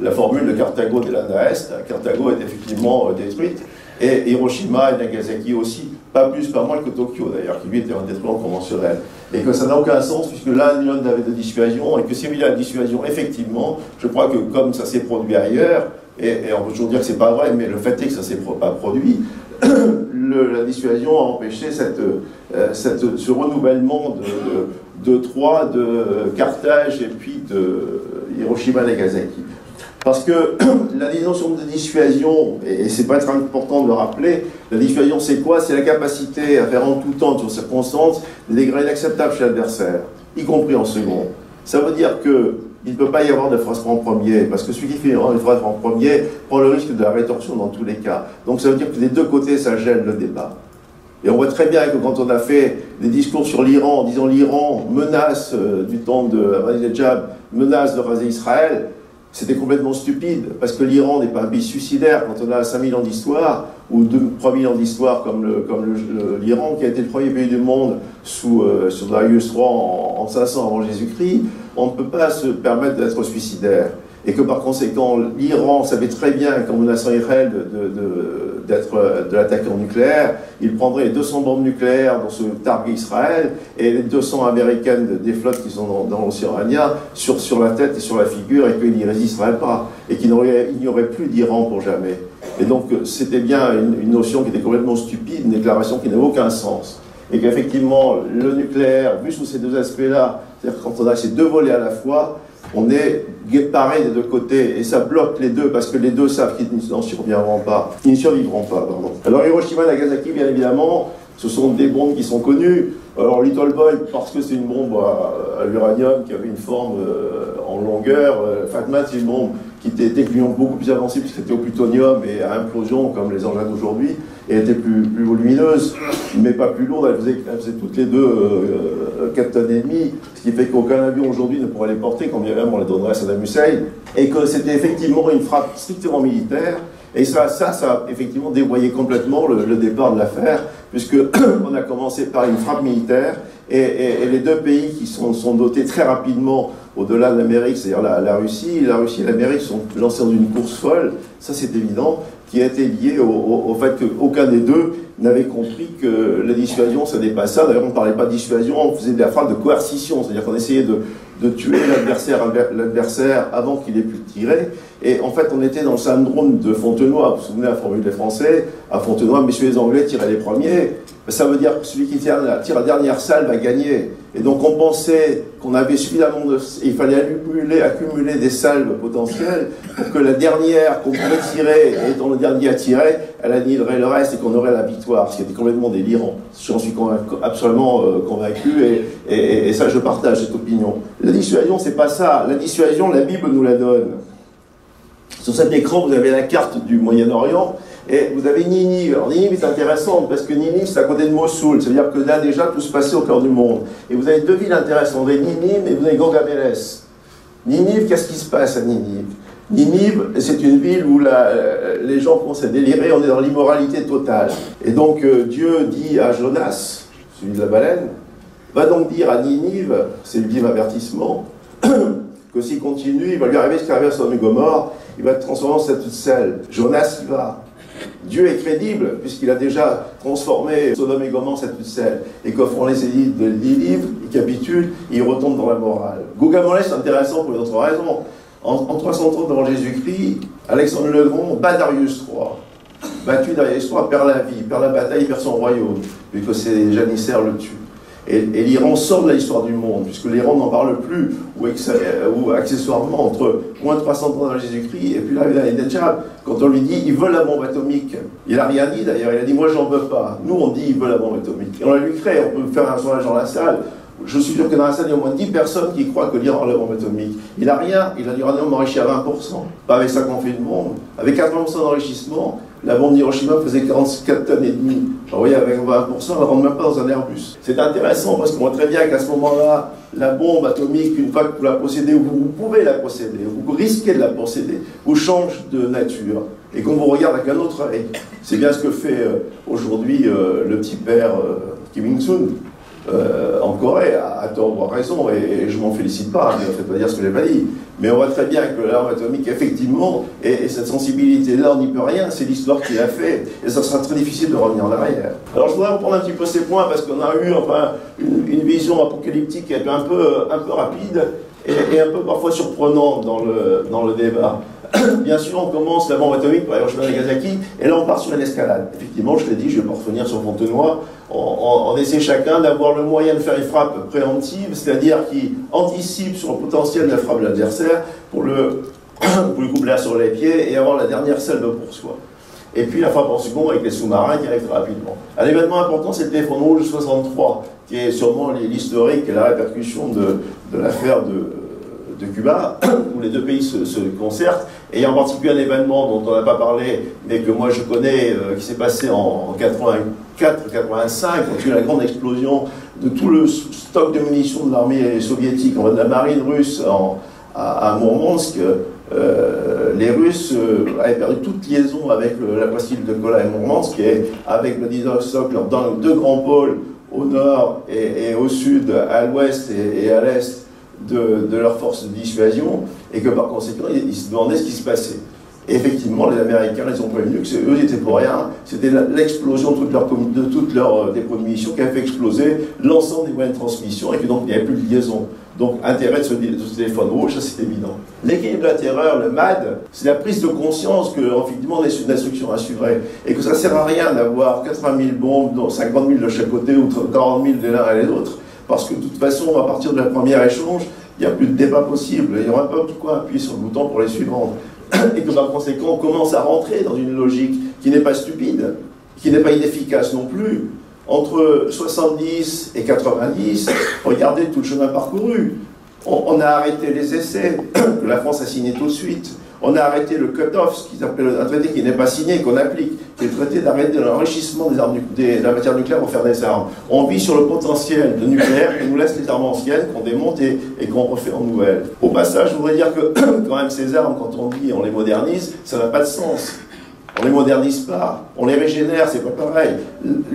[SPEAKER 6] la formule de Carthago de l'Andaest. Carthago est effectivement détruite, et Hiroshima et Nagasaki aussi, pas plus, pas moins que Tokyo d'ailleurs, qui lui était un détruisant conventionnel. Et que ça n'a aucun sens puisque l'un n'avait de dissuasion, et que si il y a la dissuasion, effectivement, je crois que comme ça s'est produit ailleurs, et on peut toujours dire que c'est pas vrai, mais le fait est que ça s'est pas produit, la dissuasion a empêché ce renouvellement de Troie, de Carthage et puis de Hiroshima et Nagasaki. Parce que la notion de dissuasion, et c'est pas très important de le rappeler, la dissuasion c'est quoi? C'est la capacité à faire en tout temps, en toutes circonstances, des degrés inacceptables chez l'adversaire, y compris en second. Ça veut dire que il ne peut pas y avoir de phrase en premier, parce que celui qui fait une phrase en premier prend le risque de la rétorsion dans tous les cas. Donc ça veut dire que des deux côtés, ça gèle le débat. Et on voit très bien que quand on a fait des discours sur l'Iran, en disant l'Iran menace du temps de Ahmadinejad, menace de raser Israël, c'était complètement stupide, parce que l'Iran n'est pas un pays suicidaire. Quand on a 5000 ans d'histoire, ou 3000 ans d'histoire comme l'Iran, qui a été le premier pays du monde sur Darius III en 500 avant Jésus-Christ, on ne peut pas se permettre d'être suicidaire. Et que par conséquent, l'Iran savait très bien qu'en menaçant Israël de l'attaque nucléaire, il prendrait les 200 bombes nucléaires dont se targue Israël et les 200 américaines des flottes qui sont dans l'océan Indien sur la tête et sur la figure, et qu'il n'y résisterait pas, et qu'il n'y aurait plus d'Iran pour jamais. Et donc c'était bien une notion qui était complètement stupide, une déclaration qui n'avait aucun sens. Et qu'effectivement, le nucléaire, vu sous ces deux aspects-là, c'est-à-dire quand on a ces deux volets à la fois, on est pareil des deux côtés, et ça bloque les deux, parce que les deux savent qu'ils n'en survivront pas. Ils ne survivront pas, pardon. Alors Hiroshima et Nagasaki, bien évidemment, ce sont des bombes qui sont connues. Alors Little Boy, parce que c'est une bombe à l'uranium qui avait une forme en longueur. Fat Man, c'est une bombe qui était techniquement beaucoup plus avancée, puisque c'était au plutonium et à implosion, comme les engins d'aujourd'hui, et était plus volumineuse, mais pas plus lourde. Elle faisait toutes les deux 4 tonnes et demie, ce qui fait qu'aucun avion aujourd'hui ne pourrait les porter, quand bien même on les donnerait à Saddam Hussein, et que c'était effectivement une frappe strictement militaire. Et ça a effectivement dévoyé complètement le départ de l'affaire, puisqu'on a commencé par une frappe militaire, et les deux pays qui sont dotés très rapidement au-delà de l'Amérique, c'est-à-dire la Russie et l'Amérique sont lancés dans une course folle, ça c'est évident, qui a été lié au fait qu'aucun des deux n'avait compris que la dissuasion, ça n'est pas ça. D'ailleurs, on ne parlait pas de dissuasion, on faisait de la frappe de coercition, c'est-à-dire qu'on essayait de tuer l'adversaire avant qu'il ait pu tirer. Et en fait, on était dans le syndrome de Fontenoy. Vous vous souvenez, la formule des Français, à Fontenoy, messieurs les Anglais tiraient les premiers. Ça veut dire que celui qui tire la dernière salle va gagner. Et donc on pensait qu'on avait suffisamment il fallait accumuler des salves potentielles pour que la dernière qu'on pouvait tirer, et dont le dernier a tiré, elle annihilerait le reste et qu'on aurait la victoire, ce qui était complètement délirant. J'en suis absolument convaincu, et ça je partage cette opinion. La dissuasion, c'est pas ça. La dissuasion, la Bible nous la donne. Sur cet écran, vous avez la carte du Moyen-Orient, et vous avez Ninive. Alors Ninive est intéressante parce que Ninive c'est à côté de Mossoul, c'est-à-dire que là déjà tout se passait au cœur du monde. Et vous avez deux villes intéressantes, vous avez Ninive et vous avez Gorgameles. Ninive, qu'est-ce qui se passe à Ninive? Ninive, c'est une ville où les gens commencent à délirer, on est dans l'immoralité totale. Et donc Dieu dit à Jonas, celui de la baleine, va donc dire à Ninive, c'est l'ultime avertissement, que s'il continue, il va lui arriver ce qui arrive à Sodome et Gomorrhe, il va être transformé en statue de sel. Jonas y va. Dieu est crédible, puisqu'il a déjà transformé Sodome et Gomorrhe en cette selle, et qu'offrant les élites de 10 livres, il capitule, il retombe dans la morale. Gaugamolès, c'est intéressant pour une autre raison. En 330 avant Jésus-Christ, Alexandre le Grand bat Darius III. Battu, Darius III perd la vie, perd la bataille, perd son royaume, vu que ses janissaires le tuent. Et l'Iran sort de l'histoire du monde, puisque l'Iran n'en parle plus, ou accessoirement, entre moins de 300 ans avant Jésus-Christ, et puis là, Ahmadinejad, quand on lui dit, il veut la bombe atomique. Il n'a rien dit d'ailleurs, il a dit, moi j'en veux pas. Nous on dit, il veut la bombe atomique. Et on la lui crée, on peut faire un sondage dans la salle. Je suis sûr que dans la salle, il y a au moins 10 personnes qui croient que l'Iran a la bombe atomique. Il n'a rien, il a l'uranium enrichi à 20%, pas avec ça qu'on fait une bombe. Avec 80% d'enrichissement, la bombe d'Hiroshima faisait 44 tonnes et demie. Vous voyez, avec 20%, elle ne rentre même pas dans un Airbus. C'est intéressant parce qu'on voit très bien qu'à ce moment-là, la bombe atomique, une fois que vous la possédez, ou vous pouvez la posséder, vous risquez de la posséder, vous change de nature. Et qu'on vous regarde avec un autre œil. C'est bien ce que fait aujourd'hui le petit père Kim Il-sung. En Corée, à tort ou à raison, et je m'en félicite pas, ne faites pas dire ce que j'ai pas dit. Mais on voit très bien que l'arme atomique, effectivement, et cette sensibilité-là, on n'y peut rien, c'est l'histoire qui l'a fait, et ça sera très difficile de revenir en arrière. Alors je voudrais reprendre un petit peu ces points, parce qu'on a eu enfin, une vision apocalyptique qui est un peu rapide, et un peu parfois surprenante dans le débat. Bien sûr, on commence la bombe atomique par Hiroshima et Nagasaki, et là on part sur une escalade. Effectivement, je l'ai dit, je ne vais pas revenir sur Fontenoy. On essaie chacun d'avoir le moyen de faire une frappe préemptive, c'est-à-dire qui anticipe sur le potentiel de la frappe de l'adversaire pour lui couper l'air sur les pieds et avoir la dernière selle pour soi. Et puis la frappe en second avec les sous-marins qui arrivent très rapidement. Un événement important, c'est le téléphone rouge 63, qui est sûrement l'historique et la répercussion de l'affaire de Cuba, où les deux pays se concertent, et en particulier un événement dont on n'a pas parlé, mais que moi je connais, qui s'est passé en 84-85, quand il y a eu la grande explosion de tout le stock de munitions de l'armée soviétique, de la marine russe à Mourmansk. Les Russes avaient perdu toute liaison avec la presqu'île de Kola et Mourmansk, et avec le Vladivostok, dans deux grands pôles, au nord et au sud, à l'ouest et à l'est, de leurs forces de dissuasion, et que par conséquent, ils se demandaient ce qui se passait. Et effectivement, les Américains les ont prévenus que eux, ils n'étaient pour rien. C'était l'explosion de toutes leurs dépôts de munitions qui a fait exploser l'ensemble des moyens de transmission, et que donc il n'y avait plus de liaison. Donc, intérêt de ce téléphone rouge, ça c'est évident. L'équilibre de la terreur, le MAD, c'est la prise de conscience que, effectivement, on est sur une instruction assurée, et que ça ne sert à rien d'avoir 80 000 bombes, dont 50 000 de chaque côté, ou 40 000 de l'un et les autres. Parce que de toute façon, à partir de la première échange, il n'y a plus de débat possible. Il n'y aura pas pourquoi appuyer sur le bouton pour les suivantes. Et que par conséquent, on commence à rentrer dans une logique qui n'est pas stupide, qui n'est pas inefficace non plus. Entre 70 et 90, regardez tout le chemin parcouru. On a arrêté les essais, que la France a signé tout de suite. On a arrêté le cut-off, ce qui s'appelle un traité qui n'est pas signé, qu'on applique, qui est le traité d'arrêter l'enrichissement de la matière nucléaire pour faire des armes. On vit sur le potentiel de nucléaire et nous laisse les armes anciennes qu'on démonte et qu'on refait en nouvelles. Au passage, je voudrais dire que quand même ces armes, quand on dit on les modernise, ça n'a pas de sens. On les modernise pas, on les régénère, c'est pas pareil.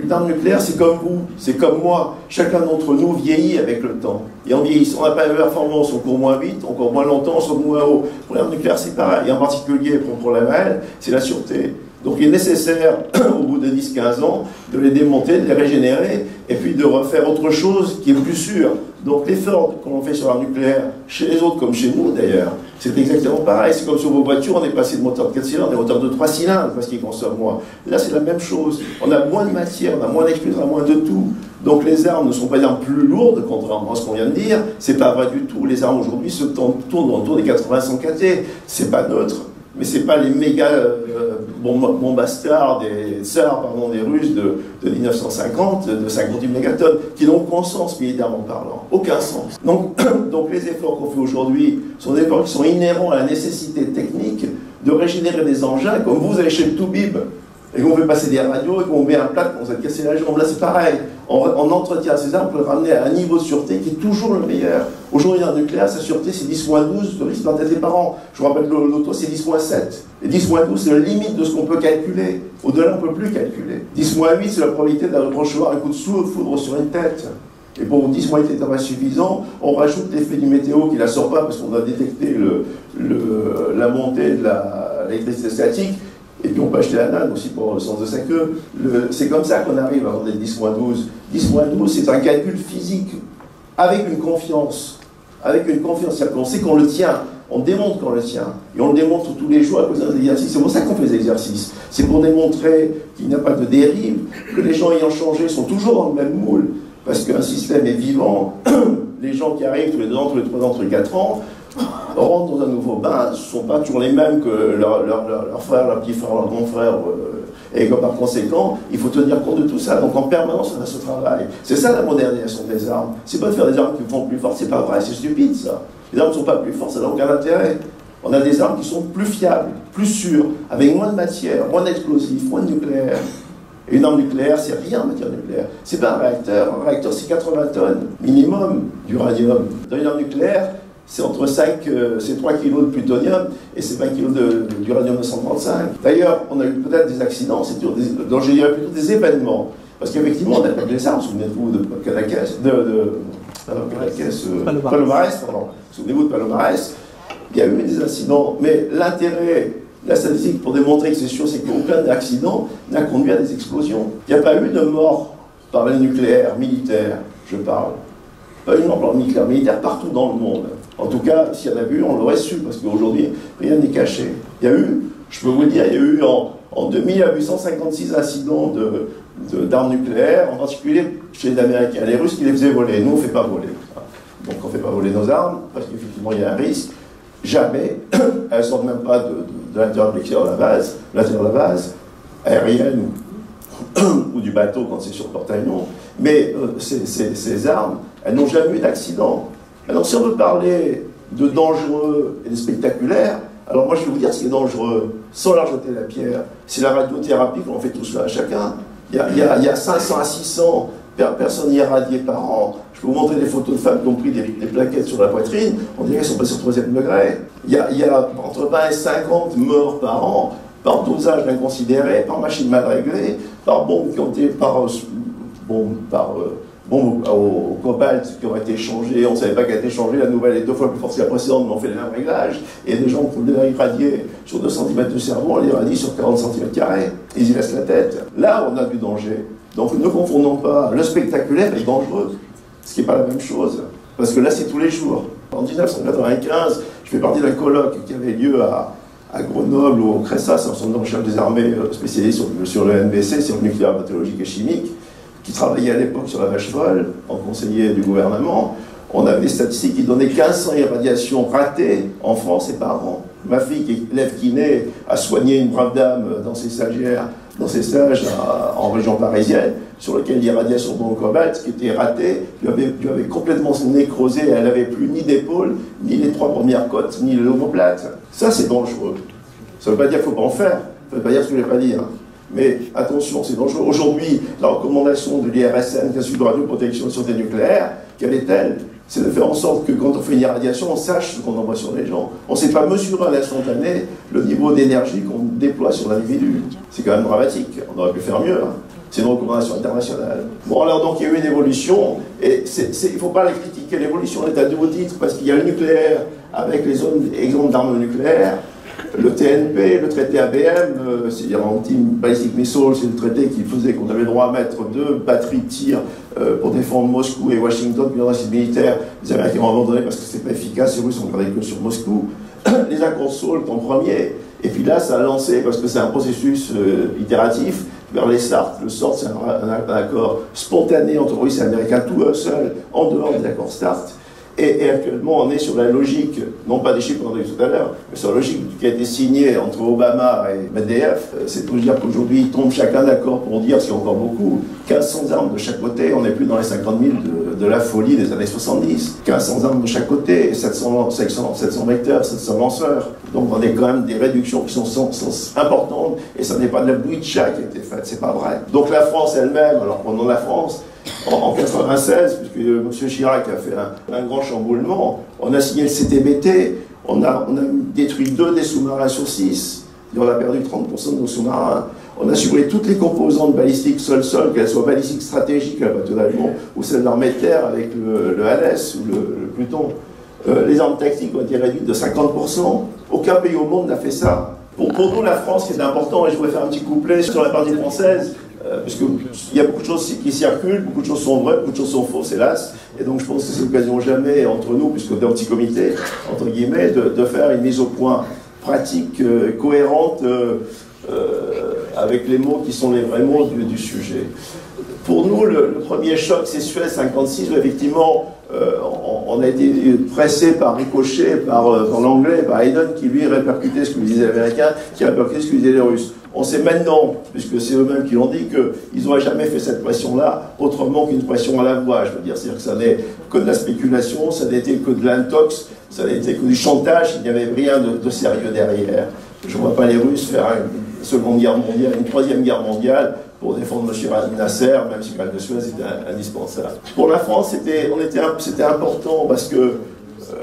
[SPEAKER 6] L'arme nucléaire, c'est comme vous, c'est comme moi. Chacun d'entre nous vieillit avec le temps. Et en vieillissant, on n'a pas la même performance, on court moins vite, on court moins longtemps, on saute moins haut. Pour l'arme nucléaire, c'est pareil. Et en particulier, pour le problème à elle, c'est la sûreté. Donc il est nécessaire, au bout de 10-15 ans, de les démonter, de les régénérer, et puis de refaire autre chose qui est plus sûr. Donc l'effort qu'on fait sur l'arme nucléaire, chez les autres comme chez nous d'ailleurs, c'est exactement pareil. C'est comme sur vos voitures, on est passé de moteur de 4 cylindres à des moteurs de 3 cylindres, parce qu'ils consomment moins. Là, c'est la même chose. On a moins de matière, on a moins d'explosion, on a moins de tout. Donc les armes ne sont pas plus lourdes, contrairement à ce qu'on vient de dire. C'est pas vrai du tout. Les armes aujourd'hui se tournent autour des 80-100 KT. C'est pas neutre. Mais ce n'est pas les méga bombastards, des Russes de 1950, de 58 mégatonnes, qui n'ont aucun sens militairement parlant. Aucun sens. Donc les efforts qu'on fait aujourd'hui sont des efforts qui sont inhérents à la nécessité technique de régénérer des engins, comme vous allez chez le Toubib, et qu'on fait passer des radios, et qu'on met un plat, qu'on s'est cassé la jambe. Là, c'est pareil. On entretient ces armes pour les ramener à un niveau de sûreté qui est toujours le meilleur. Aujourd'hui, en nucléaire, sa sûreté, c'est 10-12 de risque d'entêter par an. Je vous rappelle que l'auto, c'est 10-7. Et 10-12, c'est la limite de ce qu'on peut calculer. Au-delà, on ne peut plus calculer. 10-8, c'est la probabilité de recevoir un coup de foudre sur une tête. Et pour 10 mois, c'était pas suffisant. On rajoute l'effet du météo qui ne la sort pas parce qu'on a détecté la montée de l'électricité statique. Et puis on peut acheter la NAN aussi pour le sens de sa queue. C'est comme ça qu'on arrive à avoir des 10-12. 10-12, c'est un calcul physique avec une confiance. Avec une confiance, c'est-à-dire qu'on sait qu'on le tient. On démontre qu'on le tient. Et on le démontre tous les jours à cause des exercices. C'est pour ça qu'on fait des exercices. C'est pour démontrer qu'il n'y a pas de dérive, que les gens ayant changé sont toujours dans le même moule. Parce qu'un système est vivant. Les gens qui arrivent tous les 2 ans, tous les 3 ans, tous les 4 ans, rentrent dans un nouveau bain, ce ne sont pas toujours les mêmes que leur frère, leur petit frère, leur grand frère. Et que par conséquent, il faut tenir compte de tout ça. Donc en permanence, on a ce travail. C'est ça la modernisation des armes. C'est pas de faire des armes qui font plus fortes, c'est pas vrai, c'est stupide ça. Les armes ne sont pas plus fortes, ça n'a aucun intérêt. On a des armes qui sont plus fiables, plus sûres, avec moins de matière, moins d'explosifs, moins de nucléaire. Et une arme nucléaire, c'est rien en matière nucléaire. C'est pas un réacteur. Un réacteur, c'est 80 tonnes minimum d'uranium. Dans une arme nucléaire, c'est entre 3 kg de plutonium et c'est 20 kg d'uranium 235. D'ailleurs, on a eu peut-être des accidents, donc je dirais plutôt des événements. Parce qu'effectivement, on a pas des armes, souvenez-vous de Palomares, pardon. Souvenez-vous de Palomares, il y a eu des incidents, mais l'intérêt, la statistique pour démontrer que c'est sûr, c'est qu'aucun accident n'a conduit à des explosions. Il n'y a pas eu de mort par le nucléaire militaire, je parle. Pas une mort par le nucléaire militaire partout dans le monde. En tout cas, s'il y en a eu, on l'aurait su, parce qu'aujourd'hui, rien n'est caché. Il y a eu, je peux vous le dire, il y a eu en 2000, il y a eu 156 incidents d'armes nucléaires, en particulier chez les Américains. Les Russes qui les faisaient voler. Nous, on ne fait pas voler. Donc, on ne fait pas voler nos armes, parce qu'effectivement, il y a un risque. Jamais, elles ne sortent même pas de l'intérieur de la base, aérienne ou du bateau quand c'est sur porte-avions. Mais ces armes, elles n'ont jamais eu d'accident. Alors, si on veut parler de dangereux et de spectaculaire, alors moi je vais vous dire ce qui est dangereux, sans leur jeter la pierre, c'est la radiothérapie qu'on fait tous là à chacun. Il y a 500 à 600 personnes irradiées par an. Je peux vous montrer des photos de femmes qui ont pris des plaquettes sur la poitrine, on dirait qu'elles sont passées au 3e degré. Il y a entre 20 et 50 morts par an, par dosage inconsidéré, par machine mal réglée, par bombes qui ont été bombes au cobalt qui ont été échangées, on ne savait pas qu'elle a été échangée, la nouvelle est 2 fois plus forte que la précédente, mais on fait les mêmes réglages, et des gens pour les irradier sur 2 cm de cerveau, on les irradie sur 40 cm², ils y laissent la tête. Là, on a du danger. Donc ne confondons pas le spectaculaire et le dangereux, ce qui n'est pas la même chose, parce que là, c'est tous les jours. En 1995, je fais partie d'un colloque qui avait lieu à Grenoble ou au CRESA, c'est un centre de recherche des armées spécialisé sur le NBC, sur le nucléaire, biologique et chimique, qui travaillait à l'époque sur la vache folle, en conseiller du gouvernement. On avait des statistiques qui donnaient 1500 irradiations ratées en France et par an. Ma fille, qui est élève kiné, a soigné une brave dame dans ses stages en région parisienne, sur lequel l'irradiation de cobalt, qui était ratée, lui avait complètement nécrosé, elle n'avait plus ni d'épaule, ni les 3 premières côtes, ni l'omoplate. Ça, c'est dangereux. Ça ne veut pas dire qu'il ne faut pas en faire, ça ne veut pas dire ce que je n'ai pas dit. Mais attention, c'est dangereux. Aujourd'hui, la recommandation de l'IRSN, l'Institut de radioprotection et de santé nucléaire, quelle est-elle? C'est de faire en sorte que quand on fait une irradiation, on sache ce qu'on envoie sur les gens. On ne sait pas mesurer à l'instantané le niveau d'énergie qu'on déploie sur l'individu. C'est quand même dramatique. On aurait pu faire mieux. C'est une recommandation internationale. Bon, alors donc il y a eu une évolution, et il ne faut pas la critiquer. L'évolution est à 2 titres, parce qu'il y a le nucléaire avec les exemples d'armes nucléaires. Le TNP, le traité ABM, c'est-à-dire Anti-Ballistic Missile, c'est le traité qui faisait qu'on avait le droit à mettre 2 batteries de tir pour défendre Moscou et Washington, puis dans un site militaire, les Américains ont abandonné parce que c'était pas efficace, les Russes ont gardé que sur Moscou. Les accords SALT en premier, et puis là ça a lancé, parce que c'est un processus itératif, vers les START. Le START, c'est un accord spontané entre Russes et Américains, tout seul, en dehors des accords START. Et actuellement, on est sur la logique, non pas des chiffres qu'on a eu tout à l'heure, mais sur la logique qui a été signée entre Obama et Medvedev. C'est pour dire qu'aujourd'hui, ils tombent chacun d'accord pour dire, s'il y a encore beaucoup, 1500 armes de chaque côté. On n'est plus dans les 50 000 de la folie des années 70. 1500 armes de chaque côté, 700 vecteurs, 700 lanceurs. Donc on a quand même des réductions qui sont importantes, et ça n'est pas de la bouillie de chat qui a été faite, c'est pas vrai. Donc la France elle-même, alors prenons la France, en 1996, puisque M. Chirac a fait un grand chamboulement, on a signé le CTBT, on a détruit 2 des sous-marins sur 6, et on a perdu 30% de nos sous-marins. On a supprimé toutes les composantes balistiques sol-sol, qu'elles soient balistiques stratégiques à bateau d'allemand, ou celles d'armée de terre avec le Halès ou le Pluton. Les armes tactiques ont été réduites de 50%. Aucun pays au monde n'a fait ça. Pour nous, la France, qui est important, et je voudrais faire un petit couplet sur la partie française, parce qu'il y a beaucoup de choses qui circulent, beaucoup de choses sont vraies, beaucoup de choses sont fausses, hélas. Et donc je pense que c'est l'occasion jamais entre nous, puisqu'on est un petit comité, entre guillemets, de faire une mise au point pratique, cohérente, avec les mots qui sont les vrais mots du sujet. Pour nous, le premier choc, c'est Suez 56, où effectivement, on a été pressé par ricochet, par l'anglais, par Hayden, qui lui répercutait ce que disaient les Américains, qui répercutait ce que disaient les Russes. On sait maintenant, puisque c'est eux-mêmes qui l'ont dit, qu'ils n'auraient jamais fait cette pression-là autrement qu'une pression à la voix, je veux dire. C'est-à-dire que ça n'est que de la spéculation, ça n'a été que de l'intox, ça n'a été que du chantage, il n'y avait rien de sérieux derrière. Je ne vois pas les Russes faire une seconde guerre mondiale, une troisième guerre mondiale pour défendre M. Nasser, même si le canal de Suez était indispensable. Pour la France, c'était important parce que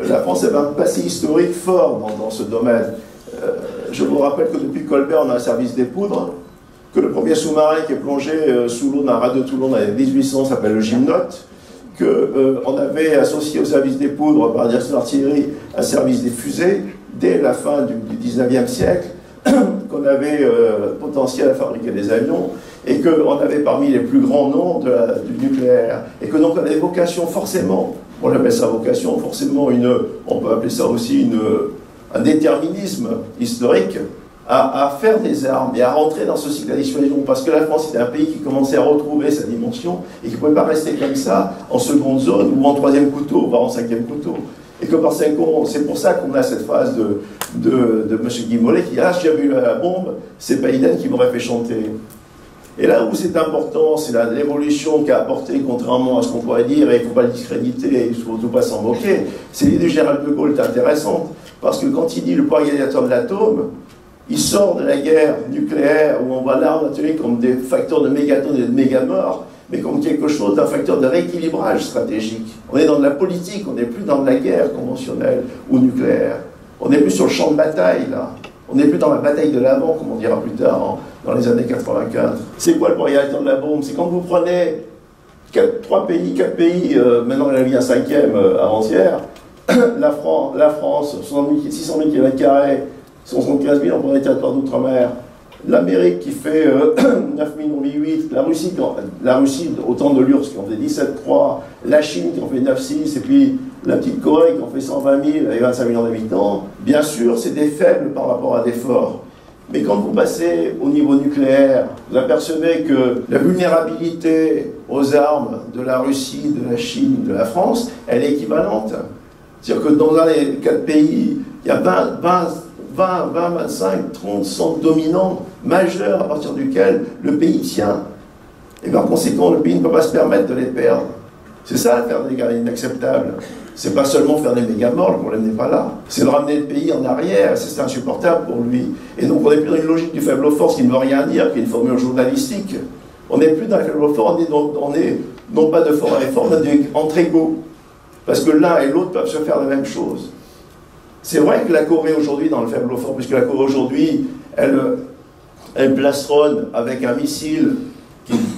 [SPEAKER 6] la France avait un passé historique fort dans ce domaine. Je vous rappelle que depuis Colbert, on a un service des poudres, que le premier sous-marin qui est plongé sous l'eau d'un radeau de Toulon en 1800 s'appelle le Gymnote, qu'on avait associé au service des poudres par la direction d'artillerie un service des fusées dès la fin du 19e siècle, qu'on avait potentiel à fabriquer des avions, et qu'on avait parmi les plus grands noms du nucléaire, et que donc on avait vocation forcément, on appelle ça vocation, forcément on peut appeler ça aussi un déterminisme historique, à faire des armes et à rentrer dans ce cycle de dissuasion, parce que la France était un pays qui commençait à retrouver sa dimension, et qui ne pouvait pas rester comme ça, en seconde zone, ou en troisième couteau, voire en cinquième couteau. Et que par 5 ans, c'est pour ça qu'on a cette phrase de M. Guy Mollet qui dit « Ah, si j'avais eu la bombe, c'est pas Hayden qui m'aurait fait chanter ». Et là où c'est important, c'est l'évolution qu'a apporté, contrairement à ce qu'on pourrait dire, et il ne faut pas le discréditer, et il ne faut surtout pas s'en moquer, c'est l'idée du général de Gaulle qui est intéressante, parce que quand il dit le poids égalisateur de l'atome, il sort de la guerre nucléaire où on voit l'arme atomique comme des facteurs de mégatonnes et de mégamorts, mais comme quelque chose d'un facteur de rééquilibrage stratégique. On est dans de la politique, on n'est plus dans de la guerre conventionnelle ou nucléaire. On n'est plus sur le champ de bataille, là. On n'est plus dans la bataille de l'avant, comme on dira plus tard, dans les années 84. C'est quoi le poids égalisateur de la bombe? C'est quand vous prenez 4 pays, maintenant il a mis un 5e avant-hier, la France, 600 000 km², 175 000 en premier territoire d'outre-mer, l'Amérique qui fait 9 800 000, la Russie, autant de l'URSS qui en fait 17,3, la Chine qui en fait 9,6, et puis la petite Corée qui en fait 120 000 avec 25 millions d'habitants. Bien sûr, c'est des faibles par rapport à des forts. Mais quand vous passez au niveau nucléaire, vous apercevez que la vulnérabilité aux armes de la Russie, de la Chine, de la France, elle est équivalente. C'est-à-dire que dans les 4 pays, il y a 20, 25, 30 centres dominants majeurs à partir duquel le pays tient. Et par conséquent, le pays ne peut pas se permettre de les perdre. C'est ça, faire des guerres inacceptables. C'est pas seulement faire des méga-morts, le problème n'est pas là. C'est de ramener le pays en arrière, c'est insupportable pour lui. Et donc on n'est plus dans une logique du faible force qui ne veut rien dire, qui est une formule journalistique. On n'est plus dans la faible force, on est non pas de fort à fort, mais entre égaux. Parce que l'un et l'autre peuvent se faire la même chose. C'est vrai que la Corée aujourd'hui, dans le faible fort, puisque la Corée aujourd'hui, elle plastronne avec un missile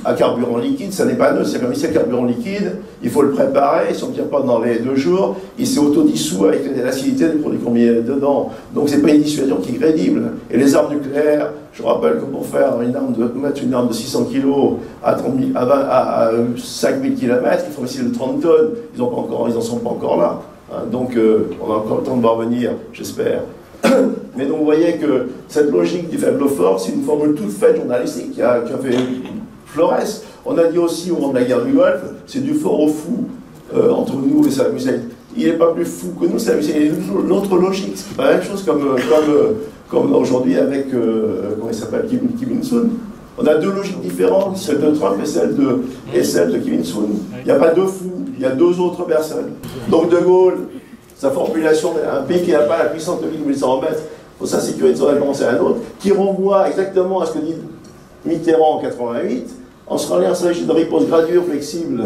[SPEAKER 6] à carburant liquide, ça n'est pas neutre, c'est un missile à carburant liquide, il faut le préparer, si on ne tire pas dans les 2 jours, il s'est autodissous avec l'acidité des produits qu'on met dedans. Donc c'est pas une dissuasion qui est crédible. Et les armes nucléaires, je rappelle que pour faire mettre une arme de 600 kg à 5 000 km, il faut un missile de 30 tonnes, ils n'en sont pas encore là. Donc on a encore le temps de revenir, j'espère. Mais donc vous voyez que cette logique du faible fort, c'est une formule toute faite journalistique qui a fait Flores. On a dit aussi au moment de la guerre du Golfe, c'est du fort au fou entre nous et Saddam Hussein. Il n'est pas plus fou que nous, Saddam Hussein. Il y a une autre logique. C'est pas la même chose comme aujourd'hui avec, comment il s'appelle, Kim Il-sung. On a 2 logiques différentes, celle de Trump et celle de Kim Il-sung. Il n'y a pas 2 fous, il y a 2 autres personnes. Donc De Gaulle, sa formulation, un pays qui n'a pas la puissance de 1800 mètres pour sa sécurité son réponse à un autre, qui renvoie exactement à ce que dit Mitterrand en 88, en se reliant à cette logique de riposte graduée flexible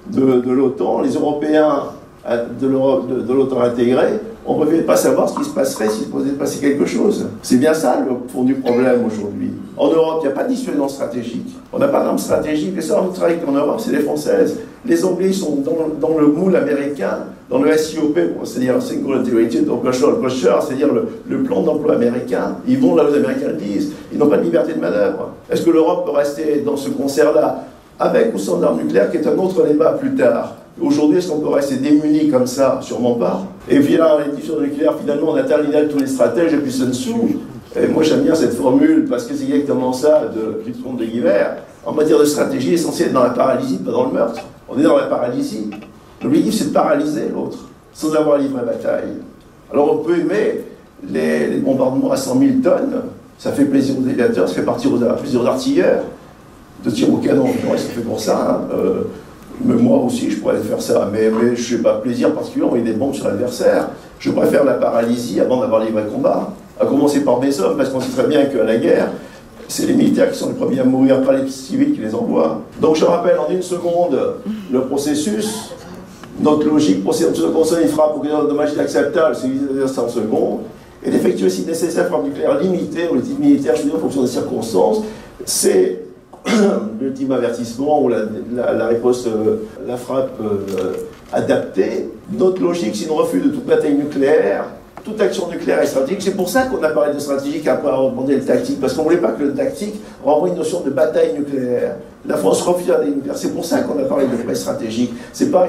[SPEAKER 6] de l'OTAN, les Européens de l'OTAN intégrée on ne pouvait pas savoir ce qui se passerait s'il pouvait se passer quelque chose. C'est bien ça le fond du problème aujourd'hui. En Europe, il n'y a pas de dissuasion stratégique. On n'a pas d'armes stratégiques. Les seules armes stratégiques en Europe, c'est les françaises. Les Anglais sont dans le moule américain, dans le SIOP, c'est-à-dire Single Integrated Operational Posture, c'est-à-dire le plan d'emploi américain. Ils vont là où les Américains le disent. Ils n'ont pas de liberté de manœuvre. Est-ce que l'Europe peut rester dans ce concert-là, avec ou sans armes nucléaires, qui est un autre débat plus tard? Aujourd'hui, est-ce qu'on peut rester démunis comme ça? Sûrement pas. Et puis là, les discussions nucléaires, finalement, on interligne tous les stratèges et puis Sun Tzu. Et moi, j'aime bien cette formule parce que c'est exactement ça de Christophe de Guibert. En matière de stratégie, l'essentiel est dans la paralysie, pas dans le meurtre. On est dans la paralysie. L'objectif, c'est de paralyser l'autre, sans avoir livré bataille. Alors, on peut aimer les bombardements à 100 000 tonnes. Ça fait plaisir aux aviateurs, ça fait plaisir aux artilleurs de tirer au canon. Ouais, ça fait pour ça. Hein. Mais moi aussi, je pourrais faire ça. Mais je n'ai pas plaisir particulier d'envoyer des bombes sur l'adversaire. Je préfère la paralysie avant d'avoir livré le combat. À commencer par mes hommes, parce qu'on sait très bien qu'à la guerre, c'est les militaires qui sont les premiers à mourir, pas les civils qui les envoient. Donc je rappelle en une seconde le processus. Notre logique, procéder en seconde, une frappe pour que un dommage inacceptable, c'est 100 secondes. Et d'effectuer si nécessaire frappe nucléaire limitée, ou les types militaires, je veux dire, en fonction des circonstances, c'est l'ultime avertissement ou la réponse, la frappe adaptée. Notre logique, c'est une refus de toute bataille nucléaire, toute action nucléaire est stratégique. C'est pour ça qu'on a parlé de stratégique après avoir demandé le tactique, parce qu'on ne voulait pas que le tactique renvoie une notion de bataille nucléaire. La France refuse la bataille nucléaire. C'est pour ça qu'on a parlé de presse stratégique. C'est pas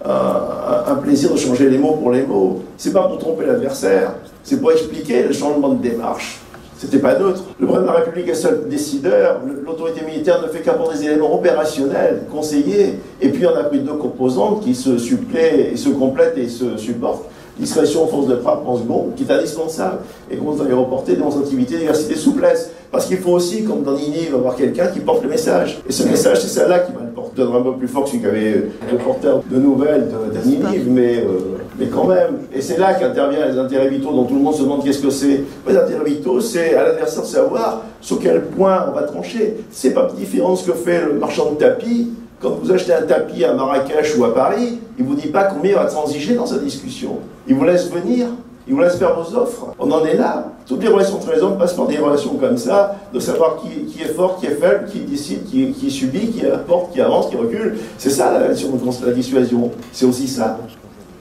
[SPEAKER 6] un plaisir de changer les mots pour les mots. C'est pas pour tromper l'adversaire. C'est pour expliquer le changement de démarche. C'était pas neutre. Le président de la République est seul décideur. L'autorité militaire ne fait qu'apporter des éléments opérationnels, conseillers. Et puis on a pris deux composantes qui se suppléent et se complètent et se supportent. Discrétion, force de frappe en seconde, qui est indispensable. Et qu'on doit les reporter démonstrativité, diversité, souplesse. Parce qu'il faut aussi, comme dans Ninive, avoir quelqu'un qui porte le message. Et ce message, c'est celle-là qui va le porter. Un peu plus fort que celui qui avait le porteur de nouvelles de Ninive, mais quand même. Et c'est là qu'interviennent les intérêts vitaux dont tout le monde se demande qu'est-ce que c'est. Les intérêts vitaux, c'est à l'adversaire de savoir sur quel point on va trancher. C'est pas différent de ce que fait le marchand de tapis. Quand vous achetez un tapis à Marrakech ou à Paris, il ne vous dit pas combien il va transiger dans sa discussion. Il vous laisse venir, il vous laisse faire vos offres. On en est là. Toutes les relations entre les hommes passent par des relations comme ça, de savoir qui est fort, qui est faible, qui décide, qui subit, qui apporte, qui avance, qui recule. C'est ça la dissuasion. C'est aussi ça.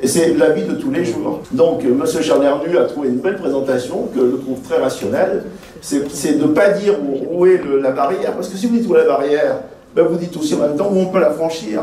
[SPEAKER 6] Et c'est la vie de tous les jours. Donc, M. Charnernu a trouvé une belle présentation que je trouve très rationnelle. C'est de ne pas dire où est la barrière, parce que si vous dites où est la barrière, ben vous dites aussi en même temps où on peut la franchir.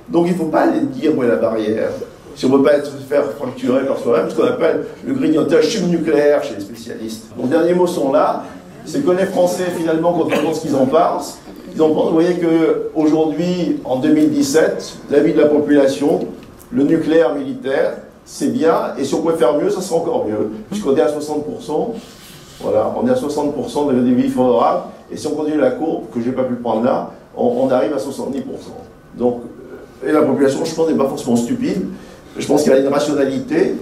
[SPEAKER 6] Donc il ne faut pas aller dire où est la barrière. Si on ne veut pas se faire fracturer par soi-même, ce qu'on appelle le grignotage subnucléaire chez les spécialistes. Mon dernier mot sont là, c'est que les Français, finalement, quand on demande ce qu'ils en pensent, vous voyez qu'aujourd'hui, en 2017, l'avis de la population, le nucléaire militaire, c'est bien, et si on pouvait faire mieux, ça serait encore mieux, puisqu'on est à 60%, voilà, on est à 60% de devis favorables, et si on continue la courbe, que je n'ai pas pu prendre là, on arrive à 70%. Donc, et la population, je pense, n'est pas forcément stupide. Je pense qu'elle a une rationalité,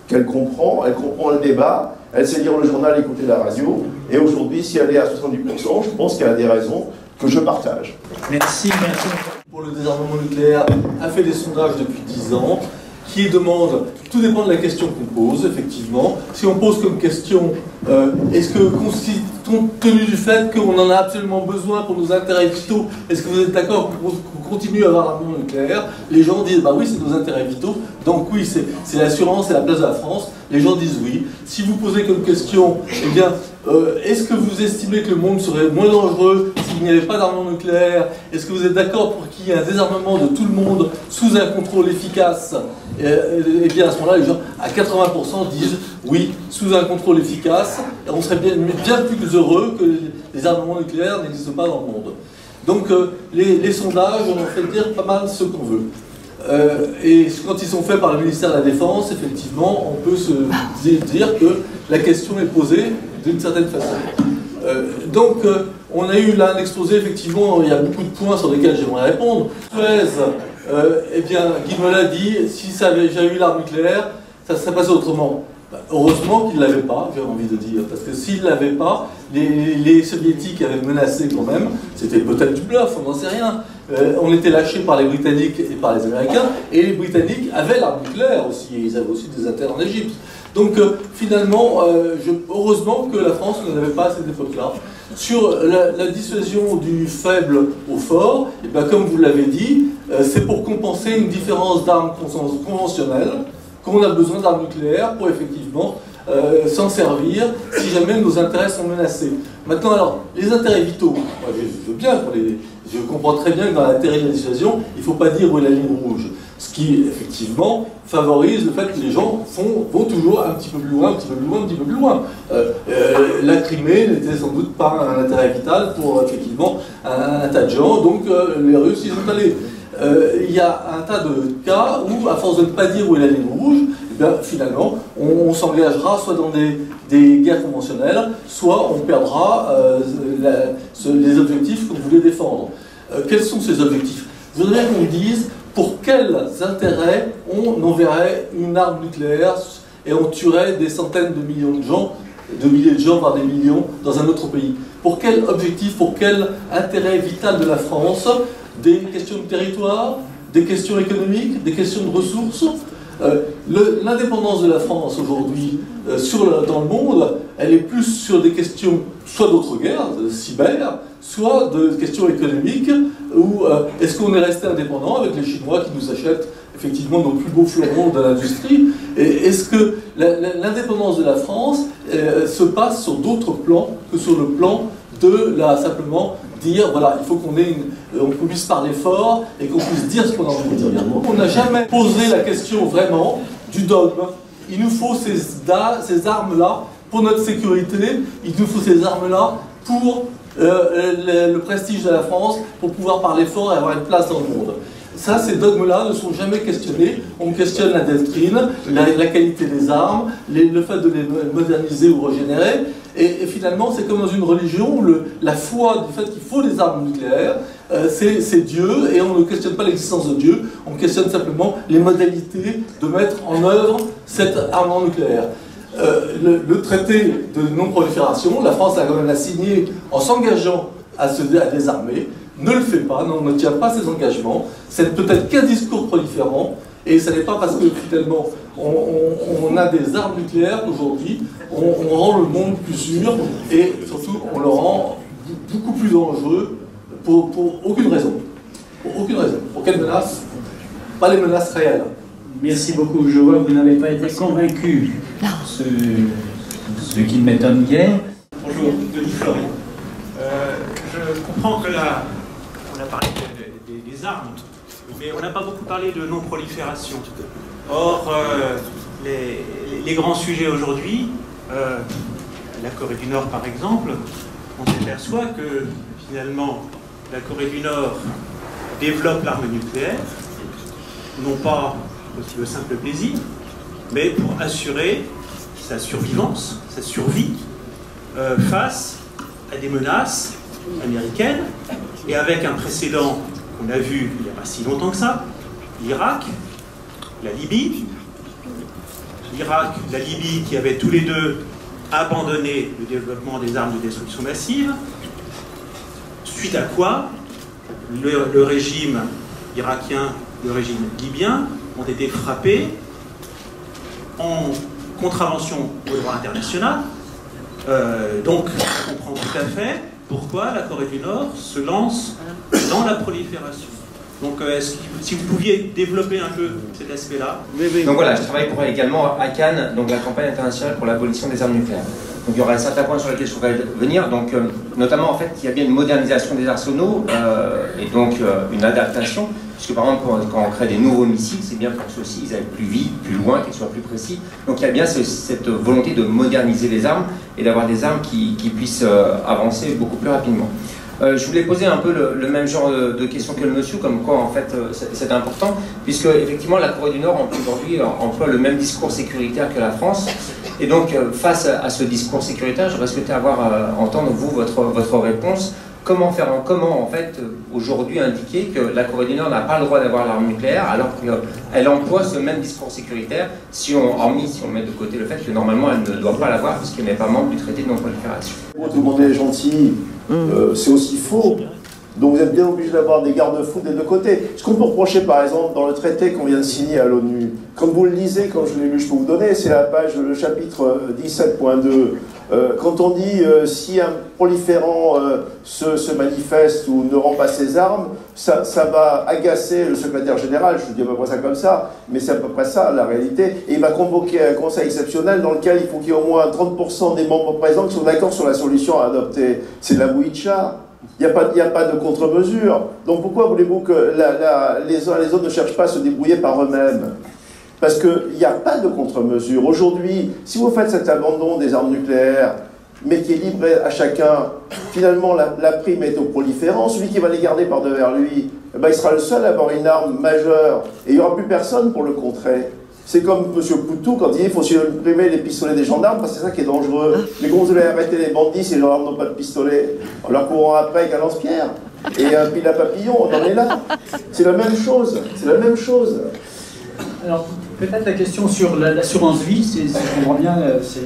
[SPEAKER 6] qu'elle comprend le débat, elle sait lire le journal, écouter la radio. Et aujourd'hui, si elle est à 70%, je pense qu'elle a des raisons que je partage.
[SPEAKER 4] Merci.
[SPEAKER 5] Pour le désarmement nucléaire, a fait des sondages depuis 10 ans, qui demandent, tout dépend de la question qu'on pose, effectivement. Si on pose comme question, est-ce que, compte tenu du fait qu'on en a absolument besoin pour nos intérêts vitaux, est-ce que vous êtes d'accord qu'on continue à avoir l'armement nucléaire? Les gens disent, bah oui, c'est nos intérêts vitaux, donc oui, c'est l'assurance, c'est la place de la France. Les gens disent oui. Si vous posez comme question, eh bien, est-ce que vous estimez que le monde serait moins dangereux s'il n'y avait pas d'armement nucléaire? Est-ce que vous êtes d'accord pour qu'il y ait un désarmement de tout le monde sous un contrôle efficace? Et bien à ce moment-là, les gens, à 80% disent oui, sous un contrôle efficace, et on serait bien plus heureux que les armements nucléaires n'existent pas dans le monde. Donc les sondages, on en fait dire pas mal ce qu'on veut. Et quand ils sont faits par le ministère de la Défense, effectivement, on peut se dire que la question est posée d'une certaine façon. Donc, on a eu là un exposé, effectivement, il y a beaucoup de points sur lesquels j'aimerais répondre. Suez, eh bien, Guy me l'a dit, si ça avait déjà eu l'arme nucléaire, ça serait passé autrement. Heureusement qu'ils ne l'avaient pas, j'ai envie de dire, parce que s'ils ne l'avaient pas, les soviétiques avaient menacé quand même, c'était peut-être du bluff, on n'en sait rien. On était lâchés par les Britanniques et par les Américains, et les Britanniques avaient l'arme nucléaire aussi, et ils avaient aussi des intérêts en Égypte. Donc finalement, heureusement que la France n'en avait pas à cette époque-là. Sur la dissuasion du faible au fort, et bien, comme vous l'avez dit, c'est pour compenser une différence d'armes conventionnelles, qu'on a besoin d'armes nucléaires pour effectivement s'en servir si jamais nos intérêts sont menacés. Maintenant, alors, les intérêts vitaux, moi, je veux bien je comprends très bien que dans l'intérêt de la dissuasion, il ne faut pas dire où est la ligne rouge. Ce qui, effectivement, favorise le fait que les gens vont toujours un petit peu plus loin, un petit peu plus loin, un petit peu plus loin. La Crimée n'était sans doute pas un intérêt vital pour, effectivement, un tas de gens, donc les Russes y sont allés. Il y a un tas de cas où, à force de ne pas dire où est la ligne rouge, eh bien, finalement, on s'engagera soit dans des guerres conventionnelles, soit on perdra les objectifs qu'on voulait défendre. Quels sont ces objectifs? Je voudrais qu'on me dise pour quels intérêts on enverrait une arme nucléaire et on tuerait des centaines de millions de gens, de milliers de gens, voire des millions, dans un autre pays. Pour quel objectif, pour quel intérêt vital de la France? Des questions de territoire, des questions économiques, des questions de ressources. L'indépendance de la France aujourd'hui dans le monde, elle est plus sur des questions soit d'autres guerres, de cyber, soit de questions économiques, où est-ce qu'on est resté indépendant avec les Chinois qui nous achètent effectivement nos plus beaux fleurons de l'industrie, et est-ce que l'indépendance de la France se passe sur d'autres plans que sur le plan de simplement dire, voilà, il faut qu'on puisse parler fort et qu'on puisse dire ce qu'on a envie de dire. On n'a jamais posé la question vraiment du dogme. Il nous faut ces armes-là pour notre sécurité, il nous faut ces armes-là pour le prestige de la France, pour pouvoir parler fort et avoir une place dans le monde. Ça, ces dogmes-là ne sont jamais questionnés. On questionne la doctrine, la qualité des armes, le fait de les moderniser ou régénérer. Et finalement, c'est comme dans une religion où la foi du fait qu'il faut des armes nucléaires, c'est Dieu, et on ne questionne pas l'existence de Dieu, on questionne simplement les modalités de mettre en œuvre cet armement nucléaire. Le traité de non-prolifération, la France a quand même signé en s'engageant à désarmer, ne le fait pas, ne tient pas ses engagements, c'est peut-être qu'un discours proliférant, et ce n'est pas parce que finalement on a des armes nucléaires qu'aujourd'hui on rend le monde plus sûr, et surtout on le rend beaucoup plus dangereux pour aucune raison. Pour aucune raison. Pour quelle menace? Pas les menaces réelles.
[SPEAKER 4] Merci beaucoup. Je vois que vous n'avez pas été convaincu, ce qui m'étonne guère.
[SPEAKER 7] Bonjour, Denis Fleury. Je comprends que là, on a parlé des armes, mais on n'a pas beaucoup parlé de non-prolifération. Or, les grands sujets aujourd'hui, la Corée du Nord par exemple, on s'aperçoit que finalement la Corée du Nord développe l'arme nucléaire, non pas pour le simple plaisir, mais pour assurer sa survivance, sa survie face à des menaces américaines, et avec un précédent qu'on a vu il n'y a pas si longtemps que ça, l'Irak, la Libye. L'Irak, la Libye qui avaient tous les deux abandonné le développement des armes de destruction massive, suite à quoi le régime irakien, le régime libyen ont été frappés en contravention au droit international. Donc, on comprend tout à fait pourquoi la Corée du Nord se lance dans la prolifération. Donc, si vous pouviez développer un peu cet aspect-là.
[SPEAKER 8] Donc voilà, je travaille pour également à Cannes, donc la campagne internationale pour l'abolition des armes nucléaires. Donc il y aura certains points sur lesquels je voudrais venir, donc notamment en fait il y a bien une modernisation des arsenaux et donc une adaptation, puisque par exemple quand on crée des nouveaux missiles, c'est bien pour que ceux-ci ils aillent plus vite, plus loin, qu'ils soient plus précis. Donc il y a bien cette volonté de moderniser les armes et d'avoir des armes qui puissent avancer beaucoup plus rapidement. Je voulais poser un peu le même genre de questions que le monsieur, comme quoi en fait c'est important, puisque effectivement la Corée du Nord aujourd'hui emploie le même discours sécuritaire que la France, et donc face à ce discours sécuritaire, j'aurais souhaité entendre vous votre réponse. comment en fait aujourd'hui indiquer que la Corée du Nord n'a pas le droit d'avoir l'arme nucléaire alors qu'elle emploie ce même discours sécuritaire, hormis si on met de côté le fait que normalement elle ne doit pas l'avoir puisqu'elle n'est pas membre du traité de non-prolifération.
[SPEAKER 6] Tout le monde est gentil, c'est aussi faux. Donc vous êtes bien obligé d'avoir des garde-fous des deux côtés. Ce qu'on peut reprocher par exemple dans le traité qu'on vient de signer à l'ONU, comme vous le lisez, comme je l'ai lu, je peux vous donner, c'est le chapitre 17.2. Quand on dit si un proliférant se manifeste ou ne rend pas ses armes, ça va agacer le secrétaire général, je dis à peu près ça comme ça, mais c'est à peu près ça la réalité, et il va convoquer un conseil exceptionnel dans lequel il faut qu'il y ait au moins 30% des membres présents qui sont d'accord sur la solution à adopter. C'est de la bouillie-de-chat. Il n'y a pas de contre-mesure. Donc pourquoi voulez-vous que les uns et les autres ne cherchent pas à se débrouiller par eux-mêmes? Parce qu'il n'y a pas de contre-mesure. Aujourd'hui, si vous faites cet abandon des armes nucléaires, mais qui est libre à chacun, finalement la prime est au proliférant, celui qui va les garder par devers lui, eh ben, il sera le seul à avoir une arme majeure, et il n'y aura plus personne pour le contrer. C'est comme M. Poutou quand il dit qu'il faut supprimer les pistolets des gendarmes, parce que c'est ça qui est dangereux. Mais quand vous allez arrêter les bandits, si les gendarmes n'ont pas de pistolet, en leur courant après avec un lance-pierre, et un pile à papillon, on en est là. C'est la même chose, c'est la même chose.
[SPEAKER 4] Alors, peut-être la question sur l'assurance vie, si je comprends bien, c'est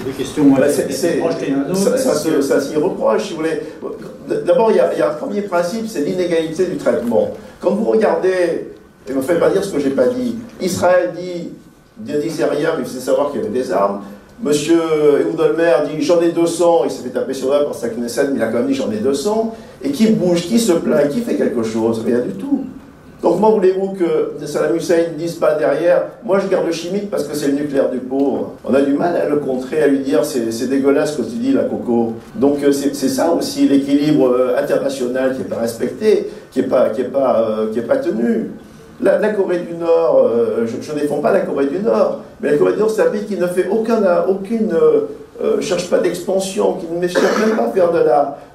[SPEAKER 4] deux questions proches l'une à l'autre.
[SPEAKER 6] Ça s'y reproche, si vous voulez. D'abord, il y a un premier principe, c'est l'inégalité du traitement. Quand vous regardez, et ne me faites pas dire ce que je n'ai pas dit, Israël ne disait rien, mais il faisait savoir qu'il y avait des armes. Monsieur Ehud Olmert dit j'en ai 200, il s'est fait taper sur la par sa Knesset, mais il a quand même dit j'en ai 200. Et qui bouge, qui se plaint, qui fait quelque chose? Rien du tout. Donc, comment voulez-vous que Saddam Hussein ne dise pas derrière, moi je garde le chimique parce que c'est le nucléaire du pauvre? On a du mal à le contrer, à lui dire c'est dégueulasse ce que tu dis, la coco. Donc, c'est ça aussi l'équilibre international qui n'est pas respecté, qui n'est pas tenu. La Corée du Nord, je ne défends pas la Corée du Nord, mais la Corée du Nord, c'est un pays qui ne fait cherche pas d'expansion, qui ne cherche même pas à faire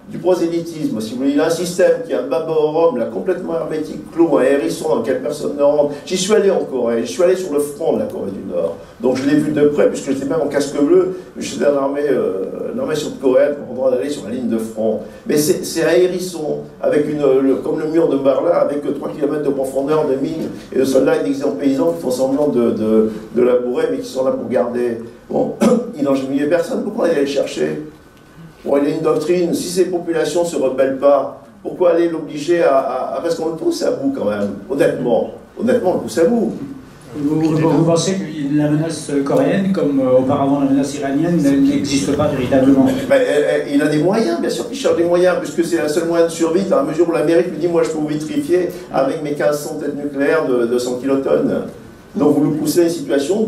[SPEAKER 6] du prosélytisme. Si vous voulez, il a un système qui est un baborum, là, complètement hermétique, clos, un hérisson dans lequel personne ne rentre. J'y suis allé en Corée, je suis allé sur le front de la Corée du Nord. Donc je l'ai vu de près, puisque j'étais même en casque bleu, j'étais dans l'armée sud-coréenne pour pouvoir aller sur la ligne de front. Mais c'est un hérisson, avec comme le mur de Berlin, avec 3 km de profondeur de mine, et de soldats déguisés en paysans qui font semblant de labourer, mais qui sont là pour garder. Bon, il n'engenouillait personne, pourquoi aller les chercher? Bon, il y a une doctrine, si ces populations ne se rebellent pas, pourquoi aller l'obliger à... Parce qu'on le pousse à bout quand même, honnêtement. Honnêtement, on le pousse à bout.
[SPEAKER 4] Vous pensez que la menace coréenne, comme auparavant la menace iranienne, n'existe pas véritablement?
[SPEAKER 6] Il a des moyens, bien sûr qu'il cherche des moyens, puisque c'est un seul moyen de survie, dans la mesure où l'Amérique lui dit, moi je peux vous vitrifier avec mes 1500 têtes nucléaires de 100 kilotonnes. Donc vous le poussez à une situation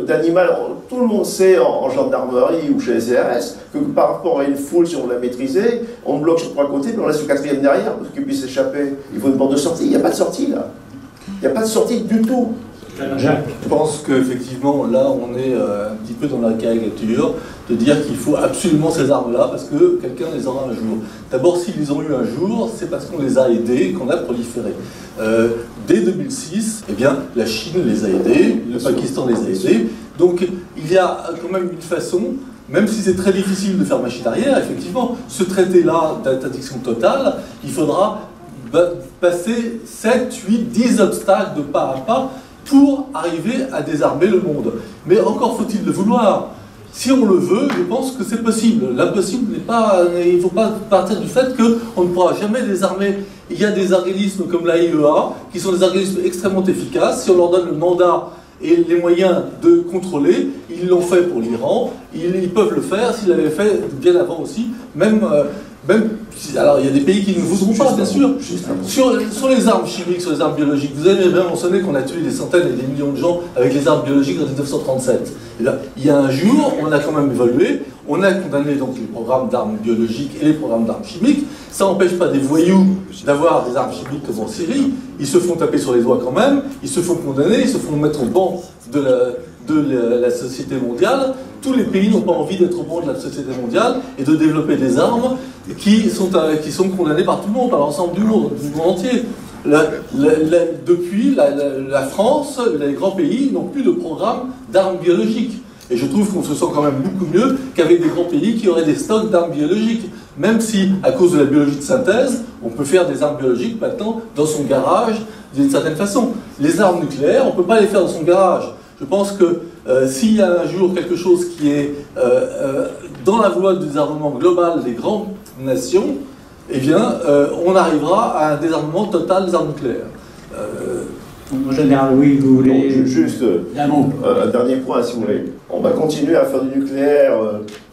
[SPEAKER 6] d'animal. Tout le monde sait en gendarmerie ou chez les CRS que par rapport à une foule, si on l'a maîtrisée, on bloque sur 3 côtés, puis on laisse le 4e derrière pour qu'il puisse échapper. Il faut une porte de sortie. Il n'y a pas de sortie là. Il n'y a pas de sortie du tout.
[SPEAKER 5] Je pense qu'effectivement, là, on est un petit peu dans la caricature de dire qu'il faut absolument ces armes-là parce que quelqu'un les aura un jour. D'abord, s'ils les ont eu un jour, c'est parce qu'on les a aidés, qu'on a proliféré. Dès 2006, eh bien, la Chine les a aidés, le Pakistan les a aidés. Donc, il y a quand même une façon, même si c'est très difficile de faire machine arrière, effectivement, ce traité-là d'interdiction totale, il faudra passer 7, 8, 10 obstacles de pas à pas pour arriver à désarmer le monde. Mais encore faut-il le vouloir. Si on le veut, je pense que c'est possible. L'impossible n'est pas... Il ne faut pas partir du fait qu'on ne pourra jamais désarmer. Il y a des organismes comme l'AIEA, qui sont des organismes extrêmement efficaces. Si on leur donne le mandat et les moyens de contrôler, ils l'ont fait pour l'Iran, ils peuvent le faire, s'ils l'avaient fait bien avant aussi, alors il y a des pays qui ne voudront pas, bien sûr. Sur les armes chimiques, sur les armes biologiques, vous avez bien mentionné qu'on a tué des centaines et des millions de gens avec les armes biologiques en 1937. Et là, il y a un jour, on a quand même évolué, on a condamné donc les programmes d'armes biologiques et les programmes d'armes chimiques. Ça n'empêche pas des voyous d'avoir des armes chimiques comme en Syrie. Ils se font taper sur les doigts quand même, ils se font condamner, ils se font mettre au banc de la société mondiale. Tous les pays n'ont pas envie d'être au banc de la société mondiale et de développer des armes qui sont condamnées par tout le monde, par l'ensemble du monde entier. Depuis, la France, les grands pays n'ont plus de programme d'armes biologiques. Et je trouve qu'on se sent quand même beaucoup mieux qu'avec des grands pays qui auraient des stocks d'armes biologiques. Même si, à cause de la biologie de synthèse, on peut faire des armes biologiques maintenant dans son garage d'une certaine façon. Les armes nucléaires, on ne peut pas les faire dans son garage. Je pense que s'il y a un jour quelque chose qui est dans la voie du désarmement global des grandes nations, eh bien, on arrivera à un désarmement total des armes nucléaires.
[SPEAKER 4] En général, oui, vous voulez...
[SPEAKER 6] Donc, juste un dernier point, si vous voulez. On va continuer à faire du nucléaire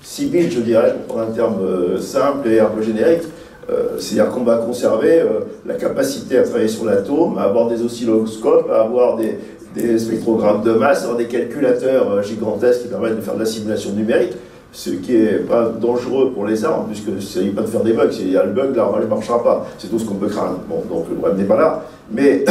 [SPEAKER 6] civil, je dirais, pour prendre un terme simple et un peu générique. C'est-à-dire qu'on va conserver la capacité à travailler sur l'atome, à avoir des oscilloscopes, à avoir des spectrogrammes de masse, à avoir des calculateurs gigantesques qui permettent de faire de la simulation numérique, ce qui n'est pas dangereux pour les armes, puisque il ne s'agit pas de faire des bugs. S'il y a le bug, l'arme ne marchera pas. C'est tout ce qu'on peut craindre. Bon, donc le problème n'est pas là. Mais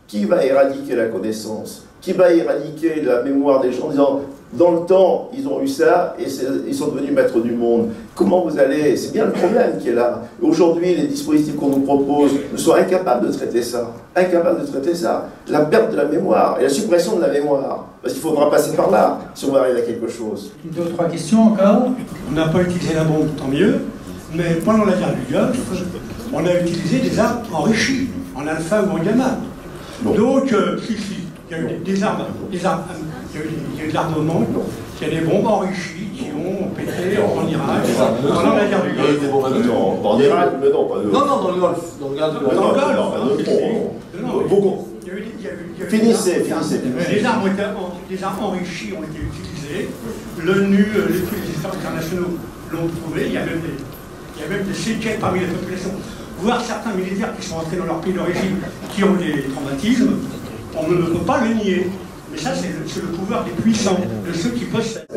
[SPEAKER 6] qui va éradiquer la connaissance? Qui va éradiquer la mémoire des gens en disant, dans le temps, ils ont eu ça et ils sont devenus maîtres du monde? Comment vous allez... C'est bien le problème qui est là. Aujourd'hui, les dispositifs qu'on nous propose ne sont incapables de traiter ça. Incapables de traiter ça. La perte de la mémoire et la suppression de la mémoire. Parce qu'il faudra passer par là si on va arriver à quelque chose.
[SPEAKER 4] 2 ou 3 questions encore?
[SPEAKER 9] On n'a pas utilisé la bombe, tant mieux. Mais pendant la guerre du Golfe, on a utilisé des armes enrichies, en alpha ou en gamma. Donc, il y a eu des armes, il y a eu de l'armement, il y a des bombes enrichies qui ont pété en Irak pendant la guerre du Golfe.
[SPEAKER 6] En Irak, mais non, pas de...
[SPEAKER 5] Non, dans le Golfe. Dans le Golfe.
[SPEAKER 6] Beaucoup. Finissez.
[SPEAKER 9] Les armes enrichies ont été utilisées. L'ONU, les experts internationaux l'ont prouvé. Il y a même des séquelles parmi la population, voire certains militaires qui sont entrés dans leur pays d'origine qui ont des traumatismes. On ne peut pas le nier. Mais ça, c'est le pouvoir des puissants, de ceux qui possèdent.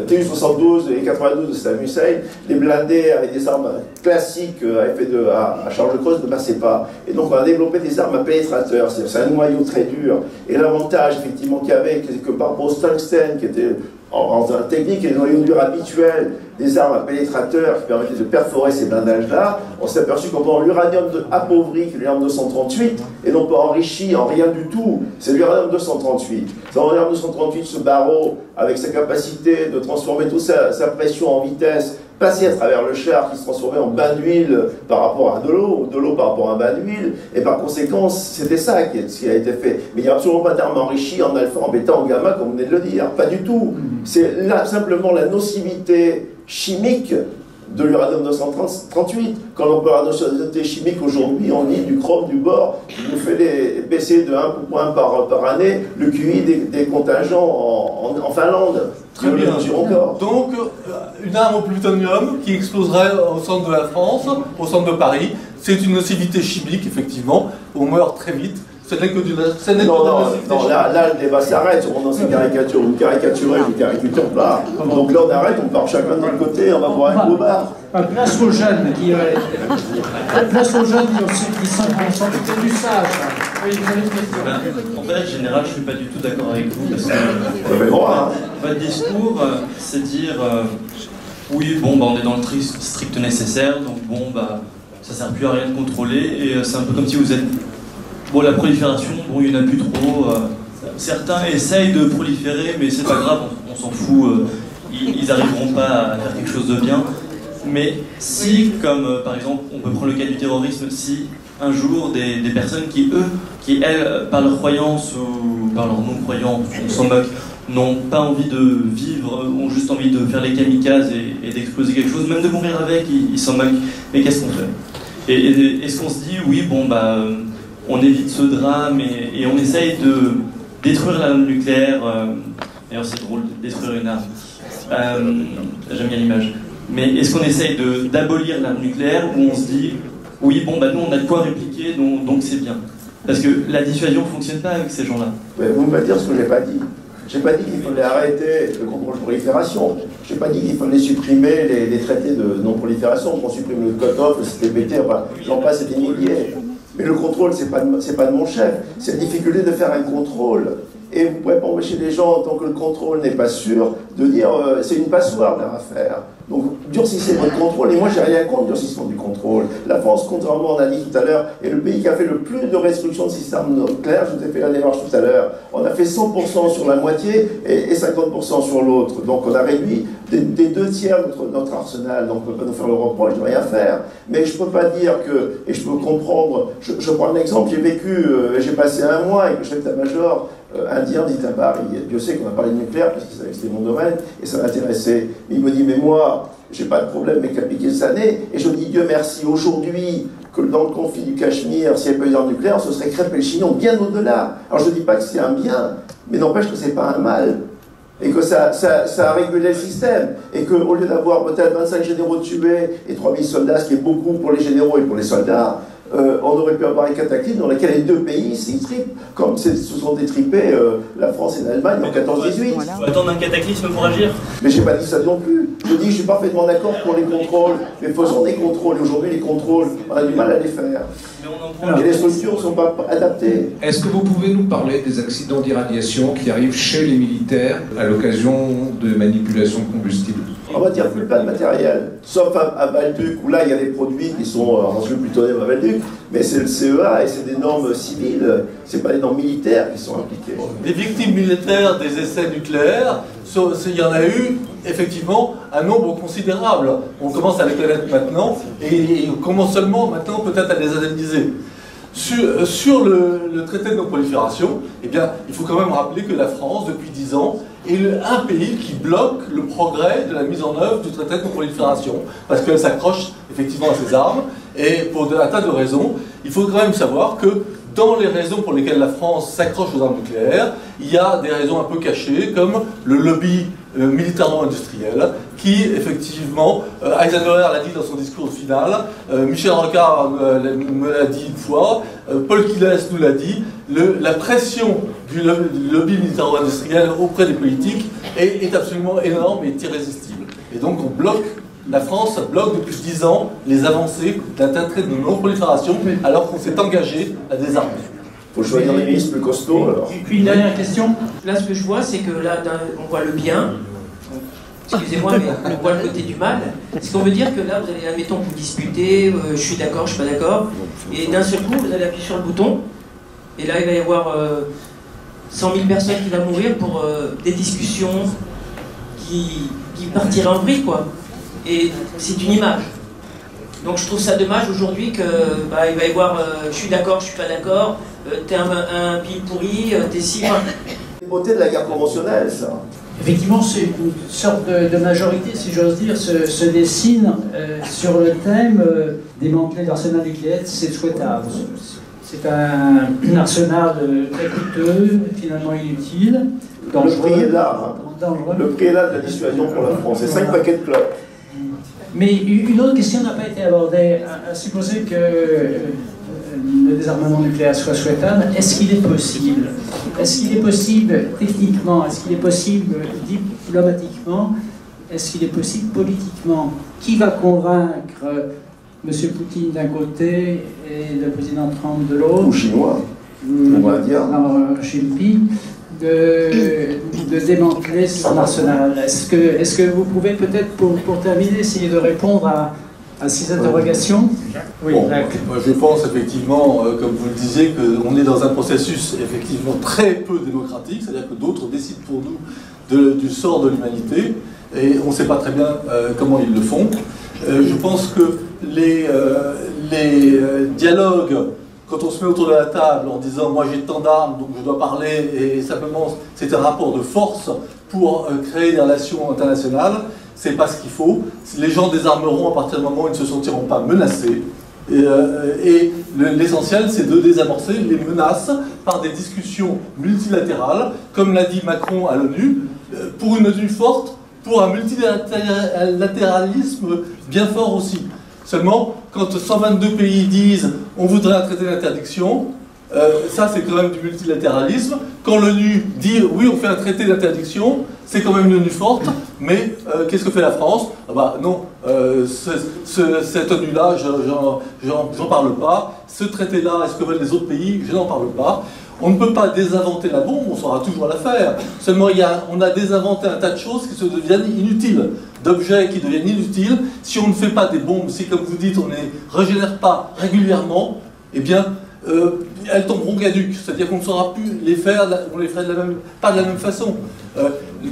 [SPEAKER 6] Tu-72 et 92 de Saddam Hussein, les blindés avec des armes classiques à charge creuse ne passaient pas. Et donc on a développé des armes à pénétrateur, c'est un noyau très dur. Et l'avantage effectivement qu'il y avait, c'est que par rapport au tungstène, qui était en technique et les noyaux durs habituels, des armes à pénétrateur qui permettaient de perforer ces blindages-là, on s'est aperçu qu'en prenant l'uranium appauvri, qui est l'uranium 238, et non pas enrichi en rien du tout, c'est l'uranium 238. C'est l'uranium 238, ce barreau, avec sa capacité de transformer toute sa pression en vitesse, passer à travers le char qui se transformait en bain d'huile par rapport à de l'eau par rapport à un bain d'huile, et par conséquent, c'était ça qui a été fait. Mais il n'y a absolument pas d'armes enrichies en alpha, en bêta, en gamma, comme vous venez de le dire, pas du tout. C'est là simplement la nocivité chimique de l'uranium 238. Quand on parle de nocivité chimique aujourd'hui, on dit du chrome, du bore, qui nous fait baisser de 1 point par année le QI des contingents en Finlande.
[SPEAKER 5] Très bien. Donc, une arme au plutonium qui exploserait au centre de la France, au centre de Paris, c'est une nocivité chimique, effectivement. On meurt très vite. Ce n'est que du nocivité
[SPEAKER 6] non, là, le débat s'arrête. On dans ces caricatures. Vous caricaturez, je ne caricature pas. Donc là, on arrête, on part chacun de notre côté, on va boire un gros bar.
[SPEAKER 4] Place aux jeunes qui sont plutôt du sage. Oui, vous avez une question.
[SPEAKER 10] En fait, en général, je ne suis pas du tout d'accord avec vous parce que votre discours, c'est dire oui, bon, on est dans le strict nécessaire, donc bon, ça ne sert plus à rien de contrôler, et c'est un peu comme si vous êtes. Bon, la prolifération, bon, il n'y en a plus trop. Certains essayent de proliférer, mais c'est pas grave, on s'en fout. Ils n'arriveront pas à faire quelque chose de bien. Mais si, comme par exemple, on peut prendre le cas du terrorisme, si un jour des personnes qui, elles, par leur croyance ou par leur non-croyance, on s'en moque, n'ont pas envie de vivre, ont juste envie de faire les kamikazes et d'exploser quelque chose, même de mourir avec, ils s'en moquent. Mais qu'est-ce qu'on fait? Et est-ce qu'on se dit, oui, bon, on évite ce drame et on essaye de détruire l'arme nucléaire. D'ailleurs, c'est drôle de détruire une arme. J'aime bien l'image. Mais est-ce qu'on essaye d'abolir l'arme nucléaire ou on se dit, oui, bon, nous, on a de quoi répliquer, donc c'est bien? Parce que la dissuasion ne fonctionne pas avec ces gens-là.
[SPEAKER 6] Vous me dire ce que je n'ai pas dit. Je n'ai pas dit qu'il fallait arrêter le contrôle de prolifération. Je n'ai pas dit qu'il fallait supprimer les traités de non-prolifération. On supprime le cut-off, le CTBT, enfin, j'en passe, c'est des milliers. Mais le contrôle, c'est pas de mon chef. C'est la difficulté de faire un contrôle. Et vous ne pouvez pas empêcher les gens, tant que le contrôle n'est pas sûr, de dire c'est une passoire leur affaire. Donc durcissez votre contrôle, et moi j'ai rien contre le durcissement du contrôle. La France, contrairement, on a dit tout à l'heure, est le pays qui a fait le plus de restrictions de système nucléaire. Je vous ai fait la démarche tout à l'heure. On a fait 100% sur la moitié et 50% sur l'autre. Donc on a réduit des 2 tiers notre arsenal. Donc on ne peut pas nous faire le reproche de rien faire. Mais je ne peux pas dire que, et je peux comprendre, je prends un exemple, j'ai passé un mois avec le chef d'état-major indien dit à Paris. Dieu sait qu'on a parlé de nucléaire parce que c'était mon domaine et ça m'intéressait. Il me dit, mais moi, j'ai pas de problème avec l'appliquer cette année. Et je dis, Dieu merci, aujourd'hui, que dans le conflit du Cachemire, s'il n'y avait pas eu d'armes nucléaires, ce serait crêpé le chignon bien au-delà. Alors je ne dis pas que c'est un bien, mais n'empêche que c'est pas un mal. Et que ça a régulé le système. Et qu'au lieu d'avoir peut-être 25 généraux tués et 3000 soldats, ce qui est beaucoup pour les généraux et pour les soldats, on aurait pu avoir un cataclysme dans lequel les 2 pays s'étripent, comme se sont détripés la France et l'Allemagne en 14-18.
[SPEAKER 10] Il faut attendre un cataclysme pour agir.
[SPEAKER 6] Mais j'ai pas dit ça non plus. Je dis, je suis parfaitement d'accord pour les contrôles, mais faisons des contrôles. Aujourd'hui, les contrôles, on a du mal à les faire. Et les structures ne sont pas adaptées.
[SPEAKER 11] Est-ce que vous pouvez nous parler des accidents d'irradiation qui arrivent chez les militaires à l'occasion de manipulation de combustible?
[SPEAKER 6] En matière plus pas de matériel, sauf à Val-Duc, où là il y a des produits qui sont, je suis plutôt à Val-Duc, mais c'est le CEA et c'est des normes civiles, c'est pas des normes militaires qui sont appliquées.
[SPEAKER 5] Les victimes militaires des essais nucléaires, il y en a eu effectivement un nombre considérable. On commence à les connaître maintenant et on commence seulement maintenant peut-être à les indemniser. Sur le traité de non-prolifération, eh bien, il faut quand même rappeler que la France, depuis 10 ans, est un pays qui bloque le progrès de la mise en œuvre du traité de non-prolifération, parce qu'elle s'accroche effectivement à ses armes, et pour un tas de raisons. Il faut quand même savoir que dans les raisons pour lesquelles la France s'accroche aux armes nucléaires, il y a des raisons un peu cachées, comme le lobby militaro-industriel, qui effectivement, Eisenhower l'a dit dans son discours final, Michel Rocard me l'a dit une fois, Paul Quilles nous l'a dit, la pression du lobby militaro-industriel auprès des politiques est absolument énorme et irrésistible. Et donc on bloque, la France bloque depuis 10 ans les avancées d'un traité de non-prolifération alors qu'on s'est engagé à désarmer.
[SPEAKER 6] Il faut choisir les ministres plus costauds alors.
[SPEAKER 4] Et puis une dernière question.
[SPEAKER 12] Là, ce que je vois, c'est que là, on voit le bien. Excusez-moi, mais on voit le côté du mal. Ce qu'on veut dire que là, vous allez, admettons, vous discuter, je suis d'accord, je suis pas d'accord, et d'un seul coup, vous allez appuyer sur le bouton, et là, il va y avoir 100 000 personnes qui vont mourir pour des discussions qui partiraient en vrille, quoi. Et c'est une image. Donc je trouve ça dommage aujourd'hui que il va y avoir je suis d'accord, je suis pas d'accord, t'es un pile pourri, t'es si.
[SPEAKER 6] C'est la beauté de la guerre conventionnelle, ça.
[SPEAKER 4] Effectivement, c'est une sorte de majorité, si j'ose dire, se dessine sur le thème démanteler l'arsenal nucléaire, c'est souhaitable. C'est un arsenal très coûteux, finalement inutile, dangereux.
[SPEAKER 6] Le prix est là, hein. Le prix est là de la dissuasion pour la France, c'est 5 paquets de clopes.
[SPEAKER 4] Mais une autre question n'a pas été abordée. À supposer que le désarmement nucléaire soit souhaitable, est-ce qu'il est possible? Est-ce qu'il est possible techniquement? Est-ce qu'il est possible diplomatiquement? Est-ce qu'il est possible politiquement? Qui va convaincre M. Poutine d'un côté et le président Trump de l'autre?
[SPEAKER 6] Ou chinois, on va dire.
[SPEAKER 4] Xi Jinping, de démanteler son arsenal. Est-ce que vous pouvez peut-être, pour terminer, essayer de répondre à ces interrogations? Oui,
[SPEAKER 5] bon, je pense effectivement, comme vous le disiez, qu'on est dans un processus effectivement très peu démocratique, c'est-à-dire que d'autres décident pour nous du sort de l'humanité, et on ne sait pas très bien comment ils le font. Je pense que les dialogues, quand on se met autour de la table en disant « moi j'ai tant d'armes, donc je dois parler », et simplement c'est un rapport de force pour créer des relations internationales, c'est pas ce qu'il faut. Les gens désarmeront à partir du moment où ils ne se sentiront pas menacés. Et l'essentiel, c'est de désamorcer les menaces par des discussions multilatérales, comme l'a dit Macron à l'ONU, pour une ONU forte, pour un multilatéralisme bien fort aussi. Seulement, quand 122 pays disent « on voudrait un traité d'interdiction », Ça, c'est quand même du multilatéralisme. Quand l'ONU dit oui, on fait un traité d'interdiction, c'est quand même une ONU forte, mais qu'est-ce que fait la France? Ah bah non, cette ONU-là, j'en parle pas. Ce traité-là, est-ce que veulent les autres pays? Je n'en parle pas. On ne peut pas désinventer la bombe, on saura toujours la faire. Seulement, on a désinventé un tas de choses qui se deviennent inutiles, d'objets qui deviennent inutiles. Si on ne fait pas des bombes, si, comme vous dites, on ne les régénère pas régulièrement, eh bien, elles tomberont caduques. C'est-à-dire qu'on ne saura plus les faire, on les ferait pas de la même façon.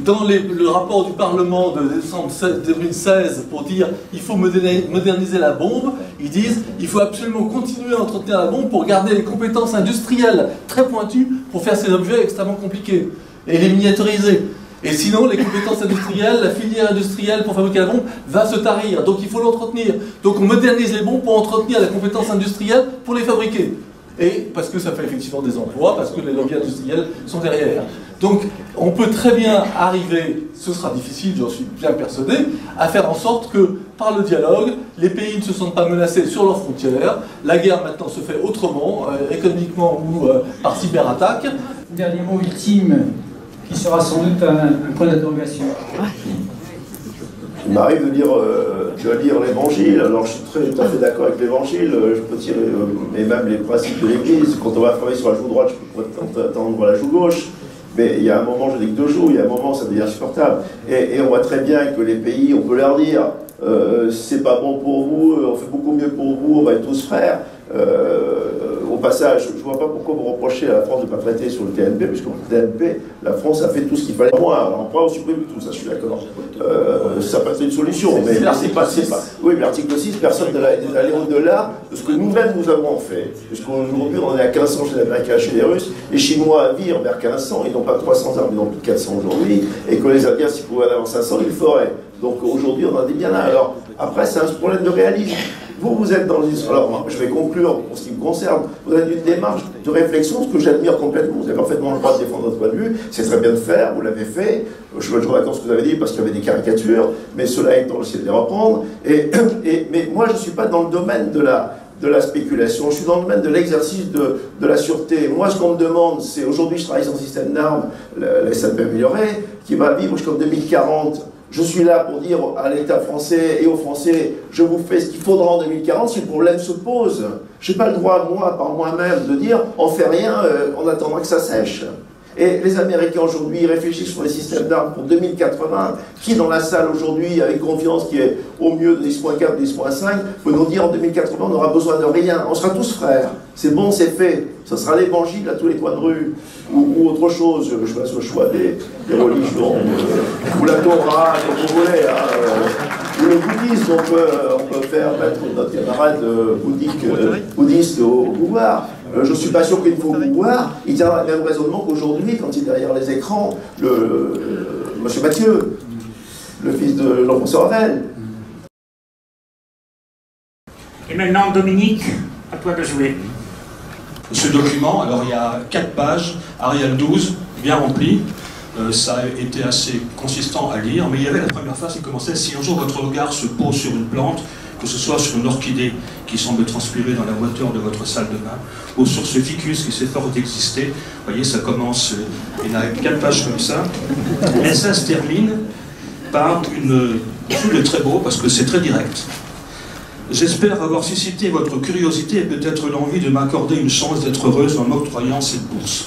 [SPEAKER 5] Dans le rapport du Parlement de décembre 2016 pour dire il faut moderniser la bombe, ils disent il faut absolument continuer à entretenir la bombe pour garder les compétences industrielles très pointues pour faire ces objets extrêmement compliqués et les miniaturiser. Et sinon, les compétences industrielles, la filière industrielle pour fabriquer la bombe va se tarir. Donc il faut l'entretenir. Donc on modernise les bombes pour entretenir la compétence industrielle pour les fabriquer. Et parce que ça fait effectivement des emplois, parce que les lobbies industriels sont derrière. Donc on peut très bien arriver, ce sera difficile, j'en suis bien persuadé, à faire en sorte que par le dialogue, les pays ne se sentent pas menacés sur leurs frontières. La guerre maintenant se fait autrement, économiquement ou par cyberattaque.
[SPEAKER 4] Dernier mot ultime, qui sera sans doute un point d'interrogation.
[SPEAKER 6] Il m'arrive de lire l'évangile, alors je suis tout à fait d'accord avec l'évangile, je peux tirer et même les principes de l'église. Quand on va travailler sur la joue droite, je peux attendre la joue gauche, mais il y a un moment, je dis que 2 jours, il y a un moment, ça devient insupportable. Et on voit très bien que les pays, on peut leur dire, c'est pas bon pour vous, on fait beaucoup mieux pour vous, on va être tous frères. Au passage, je ne vois pas pourquoi vous reprochez à la France de ne pas traiter sur le TNP, puisque le TNP, la France a fait tout ce qu'il fallait. Moi, alors pas on supprime tout ça, je suis d'accord. Ça peut être une solution, mais c'est pas. Oui, mais l'article 6, personne d'aller au-delà de ce que nous-mêmes nous avons fait. Puisqu'aujourd'hui, on est à 1500 chez les Américains, chez les Russes. Les Chinois virent vers 1500, ils n'ont pas 300 armes, ils n'ont plus de 400 aujourd'hui. Et que les Indiens, s'ils pouvaient en avoir 500, ils le feraient. Donc aujourd'hui, on en est bien là. Alors, après, c'est un problème de réalisme. Vous êtes dans une... Alors, je vais conclure pour ce qui me concerne. Vous avez une démarche de réflexion, ce que j'admire complètement. Vous avez parfaitement le droit de défendre votre point de vue. C'est très bien de faire, vous l'avez fait. Je suis d'accord avec ce que vous avez dit parce qu'il y avait des caricatures, mais cela étant, j'essaie de les reprendre. Mais moi, je ne suis pas dans le domaine de la spéculation. Je suis dans le domaine de l'exercice de la sûreté. Moi, ce qu'on me demande, c'est... Aujourd'hui, je travaille sur un système d'armes, la SAP améliorée, qui va vivre jusqu'en 2040. Je suis là pour dire à l'État français et aux Français, je vous fais ce qu'il faudra en 2040 si le problème se pose. Je n'ai pas le droit, moi, par moi-même, de dire on ne fait rien en attendant que ça sèche. Et les Américains aujourd'hui réfléchissent sur les systèmes d'armes pour 2080. Qui dans la salle aujourd'hui, avec confiance, qui est au mieux de 10.4, 10.5, peut nous dire en 2080 on n'aura besoin de rien. On sera tous frères. C'est bon, c'est fait. Ce sera l'évangile à tous les coins de rue. Ou autre chose, je fasse le choix des religions. Ou la Torah, comme vous voulez. Ou le bouddhisme, on peut faire mettre notre camarade bouddhiste au pouvoir. Je ne suis pas sûr qu'il faut pouvoir. Il tient le même raisonnement qu'aujourd'hui, quand il est derrière les écrans, M. Mathieu, le fils de Jean-François Revel.
[SPEAKER 1] Et maintenant, Dominique, à toi de jouer.
[SPEAKER 13] Ce document, alors il y a 4 pages, Arial 12, bien rempli. Ça a été assez consistant à lire, mais il y avait la première phrase qui commençait « Si un jour votre regard se pose sur une plante, que ce soit sur une orchidée qui semble transpirer dans la moiteur de votre salle de bain, ou sur ce ficus qui s'efforce d'exister, vous voyez, ça commence, il y a 4 pages comme ça, et ça se termine par je trouve le très beau parce que c'est très direct. J'espère avoir suscité votre curiosité et peut-être l'envie de m'accorder une chance d'être heureuse en m'octroyant cette bourse.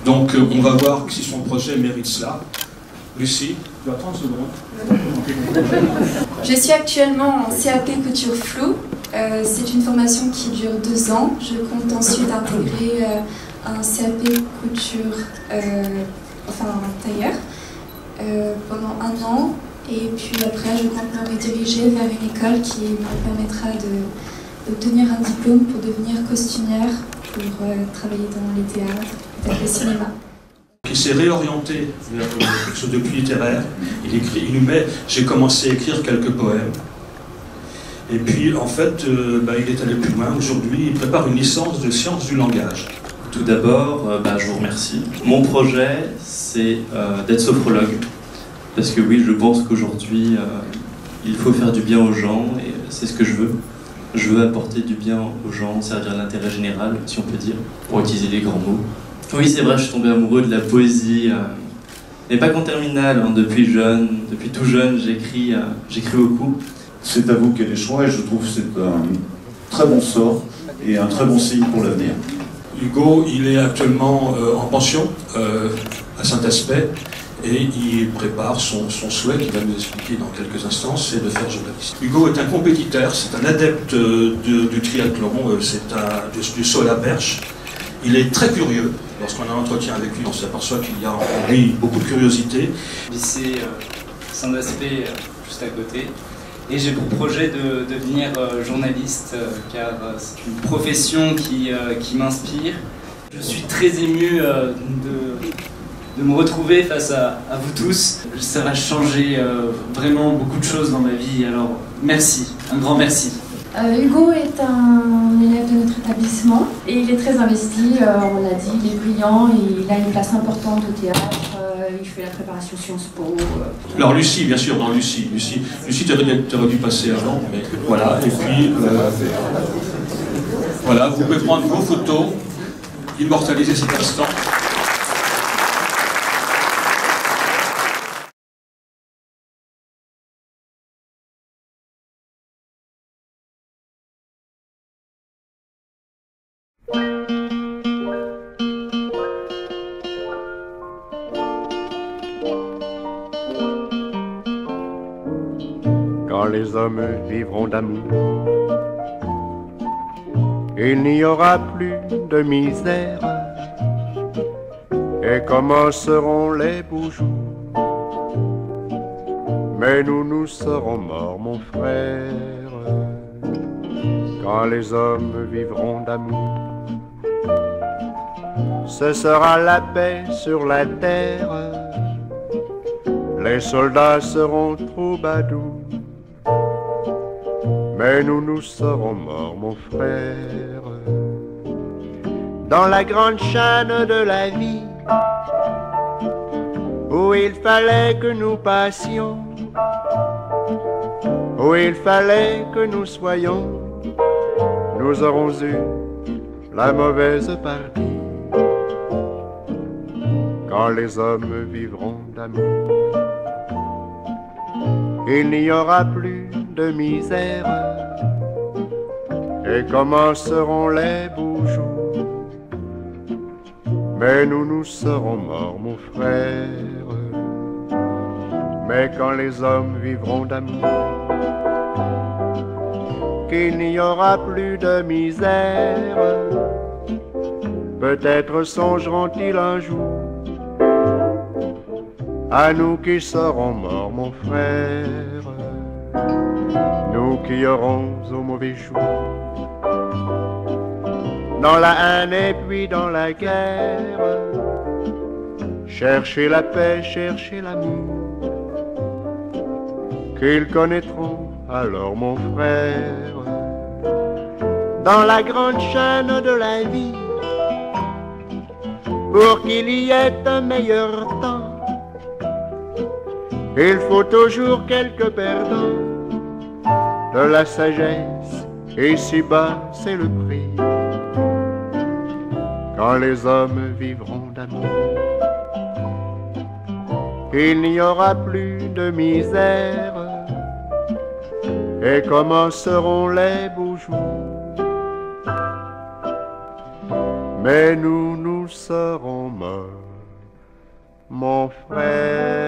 [SPEAKER 13] Donc on va voir si son projet mérite cela. Lucie, tu as 30 secondes.
[SPEAKER 14] Je suis actuellement en CAP couture floue. C'est une formation qui dure 2 ans. Je compte ensuite intégrer un CAP couture, tailleur, pendant 1 an. Et puis après, je compte me rediriger vers une école qui me permettra d'obtenir un diplôme pour devenir costumière, pour travailler dans les théâtres, peut-être le cinéma.
[SPEAKER 13] Qui s'est réorienté vers ce depuis littéraire. Il nous met, j'ai commencé à écrire quelques poèmes. Et puis, en fait, il est allé plus loin. Aujourd'hui, il prépare une licence de sciences du langage.
[SPEAKER 10] Tout d'abord, je vous remercie. Mon projet, c'est d'être sophrologue. Parce que oui, je pense qu'aujourd'hui, il faut faire du bien aux gens, et c'est ce que je veux. Je veux apporter du bien aux gens, servir l'intérêt général, si on peut dire, pour utiliser les grands mots. Oui, c'est vrai, je suis tombé amoureux de la poésie. Mais pas qu'en terminale, hein, depuis tout jeune, j'écris beaucoup.
[SPEAKER 15] C'est à vous qu'il y a les choix et je trouve que c'est un très bon sort et un très bon signe pour l'avenir.
[SPEAKER 13] Hugo, il est actuellement en pension à Saint-Aspect et il prépare son souhait, qu'il va nous expliquer dans quelques instants, c'est de faire journaliste. Hugo est un compétiteur, c'est un adepte du triathlon, du saut à la perche. Il est très curieux. Lorsqu'on a un entretien avec lui, on s'aperçoit qu'il y a en lui beaucoup de curiosité.
[SPEAKER 16] Lycée Saint-Aspect, juste à côté. Et j'ai pour projet de devenir journaliste, car c'est une profession qui m'inspire. Je suis très ému de me retrouver face à vous tous. Ça va changer vraiment beaucoup de choses dans ma vie, alors merci, un grand merci.
[SPEAKER 14] Hugo est un élève de notre établissement et il est très investi, on l'a dit, il est brillant, il a une place importante au théâtre, il fait la préparation Sciences Po.
[SPEAKER 13] Alors Lucie, bien sûr, non Lucie, t'aurais dû passer avant, mais voilà, et puis voilà, vous pouvez prendre vos photos, immortaliser cet instant.
[SPEAKER 17] Quand les hommes vivront d'amour, il n'y aura plus de misère et commenceront les beaux jours. Mais nous serons morts, mon frère, quand les hommes vivront d'amour. Ce sera la paix sur la terre, les soldats seront troubadours. Mais nous serons morts, mon frère, dans la grande chaîne de la vie, où il fallait que nous passions, où il fallait que nous soyons. Nous aurons eu la mauvaise partie, quand les hommes vivront d'amour. Il n'y aura plus de misère et commenceront les beaux jours. Mais nous serons morts, mon frère, mais quand les hommes vivront d'amour, qu'il n'y aura plus de misère, peut-être songeront-ils un jour à nous qui serons morts, mon frère, nous qui aurons au mauvais jour, dans la haine et puis dans la guerre, chercher la paix, chercher l'amour, qu'ils connaîtront alors, mon frère, dans la grande chaîne de la vie, pour qu'il y ait un meilleur temps. Il faut toujours quelques perdants, de la sagesse, et si bas c'est le prix, quand les hommes vivront d'amour. Il n'y aura plus de misère et commenceront les beaux jours. Mais nous serons morts, mon frère.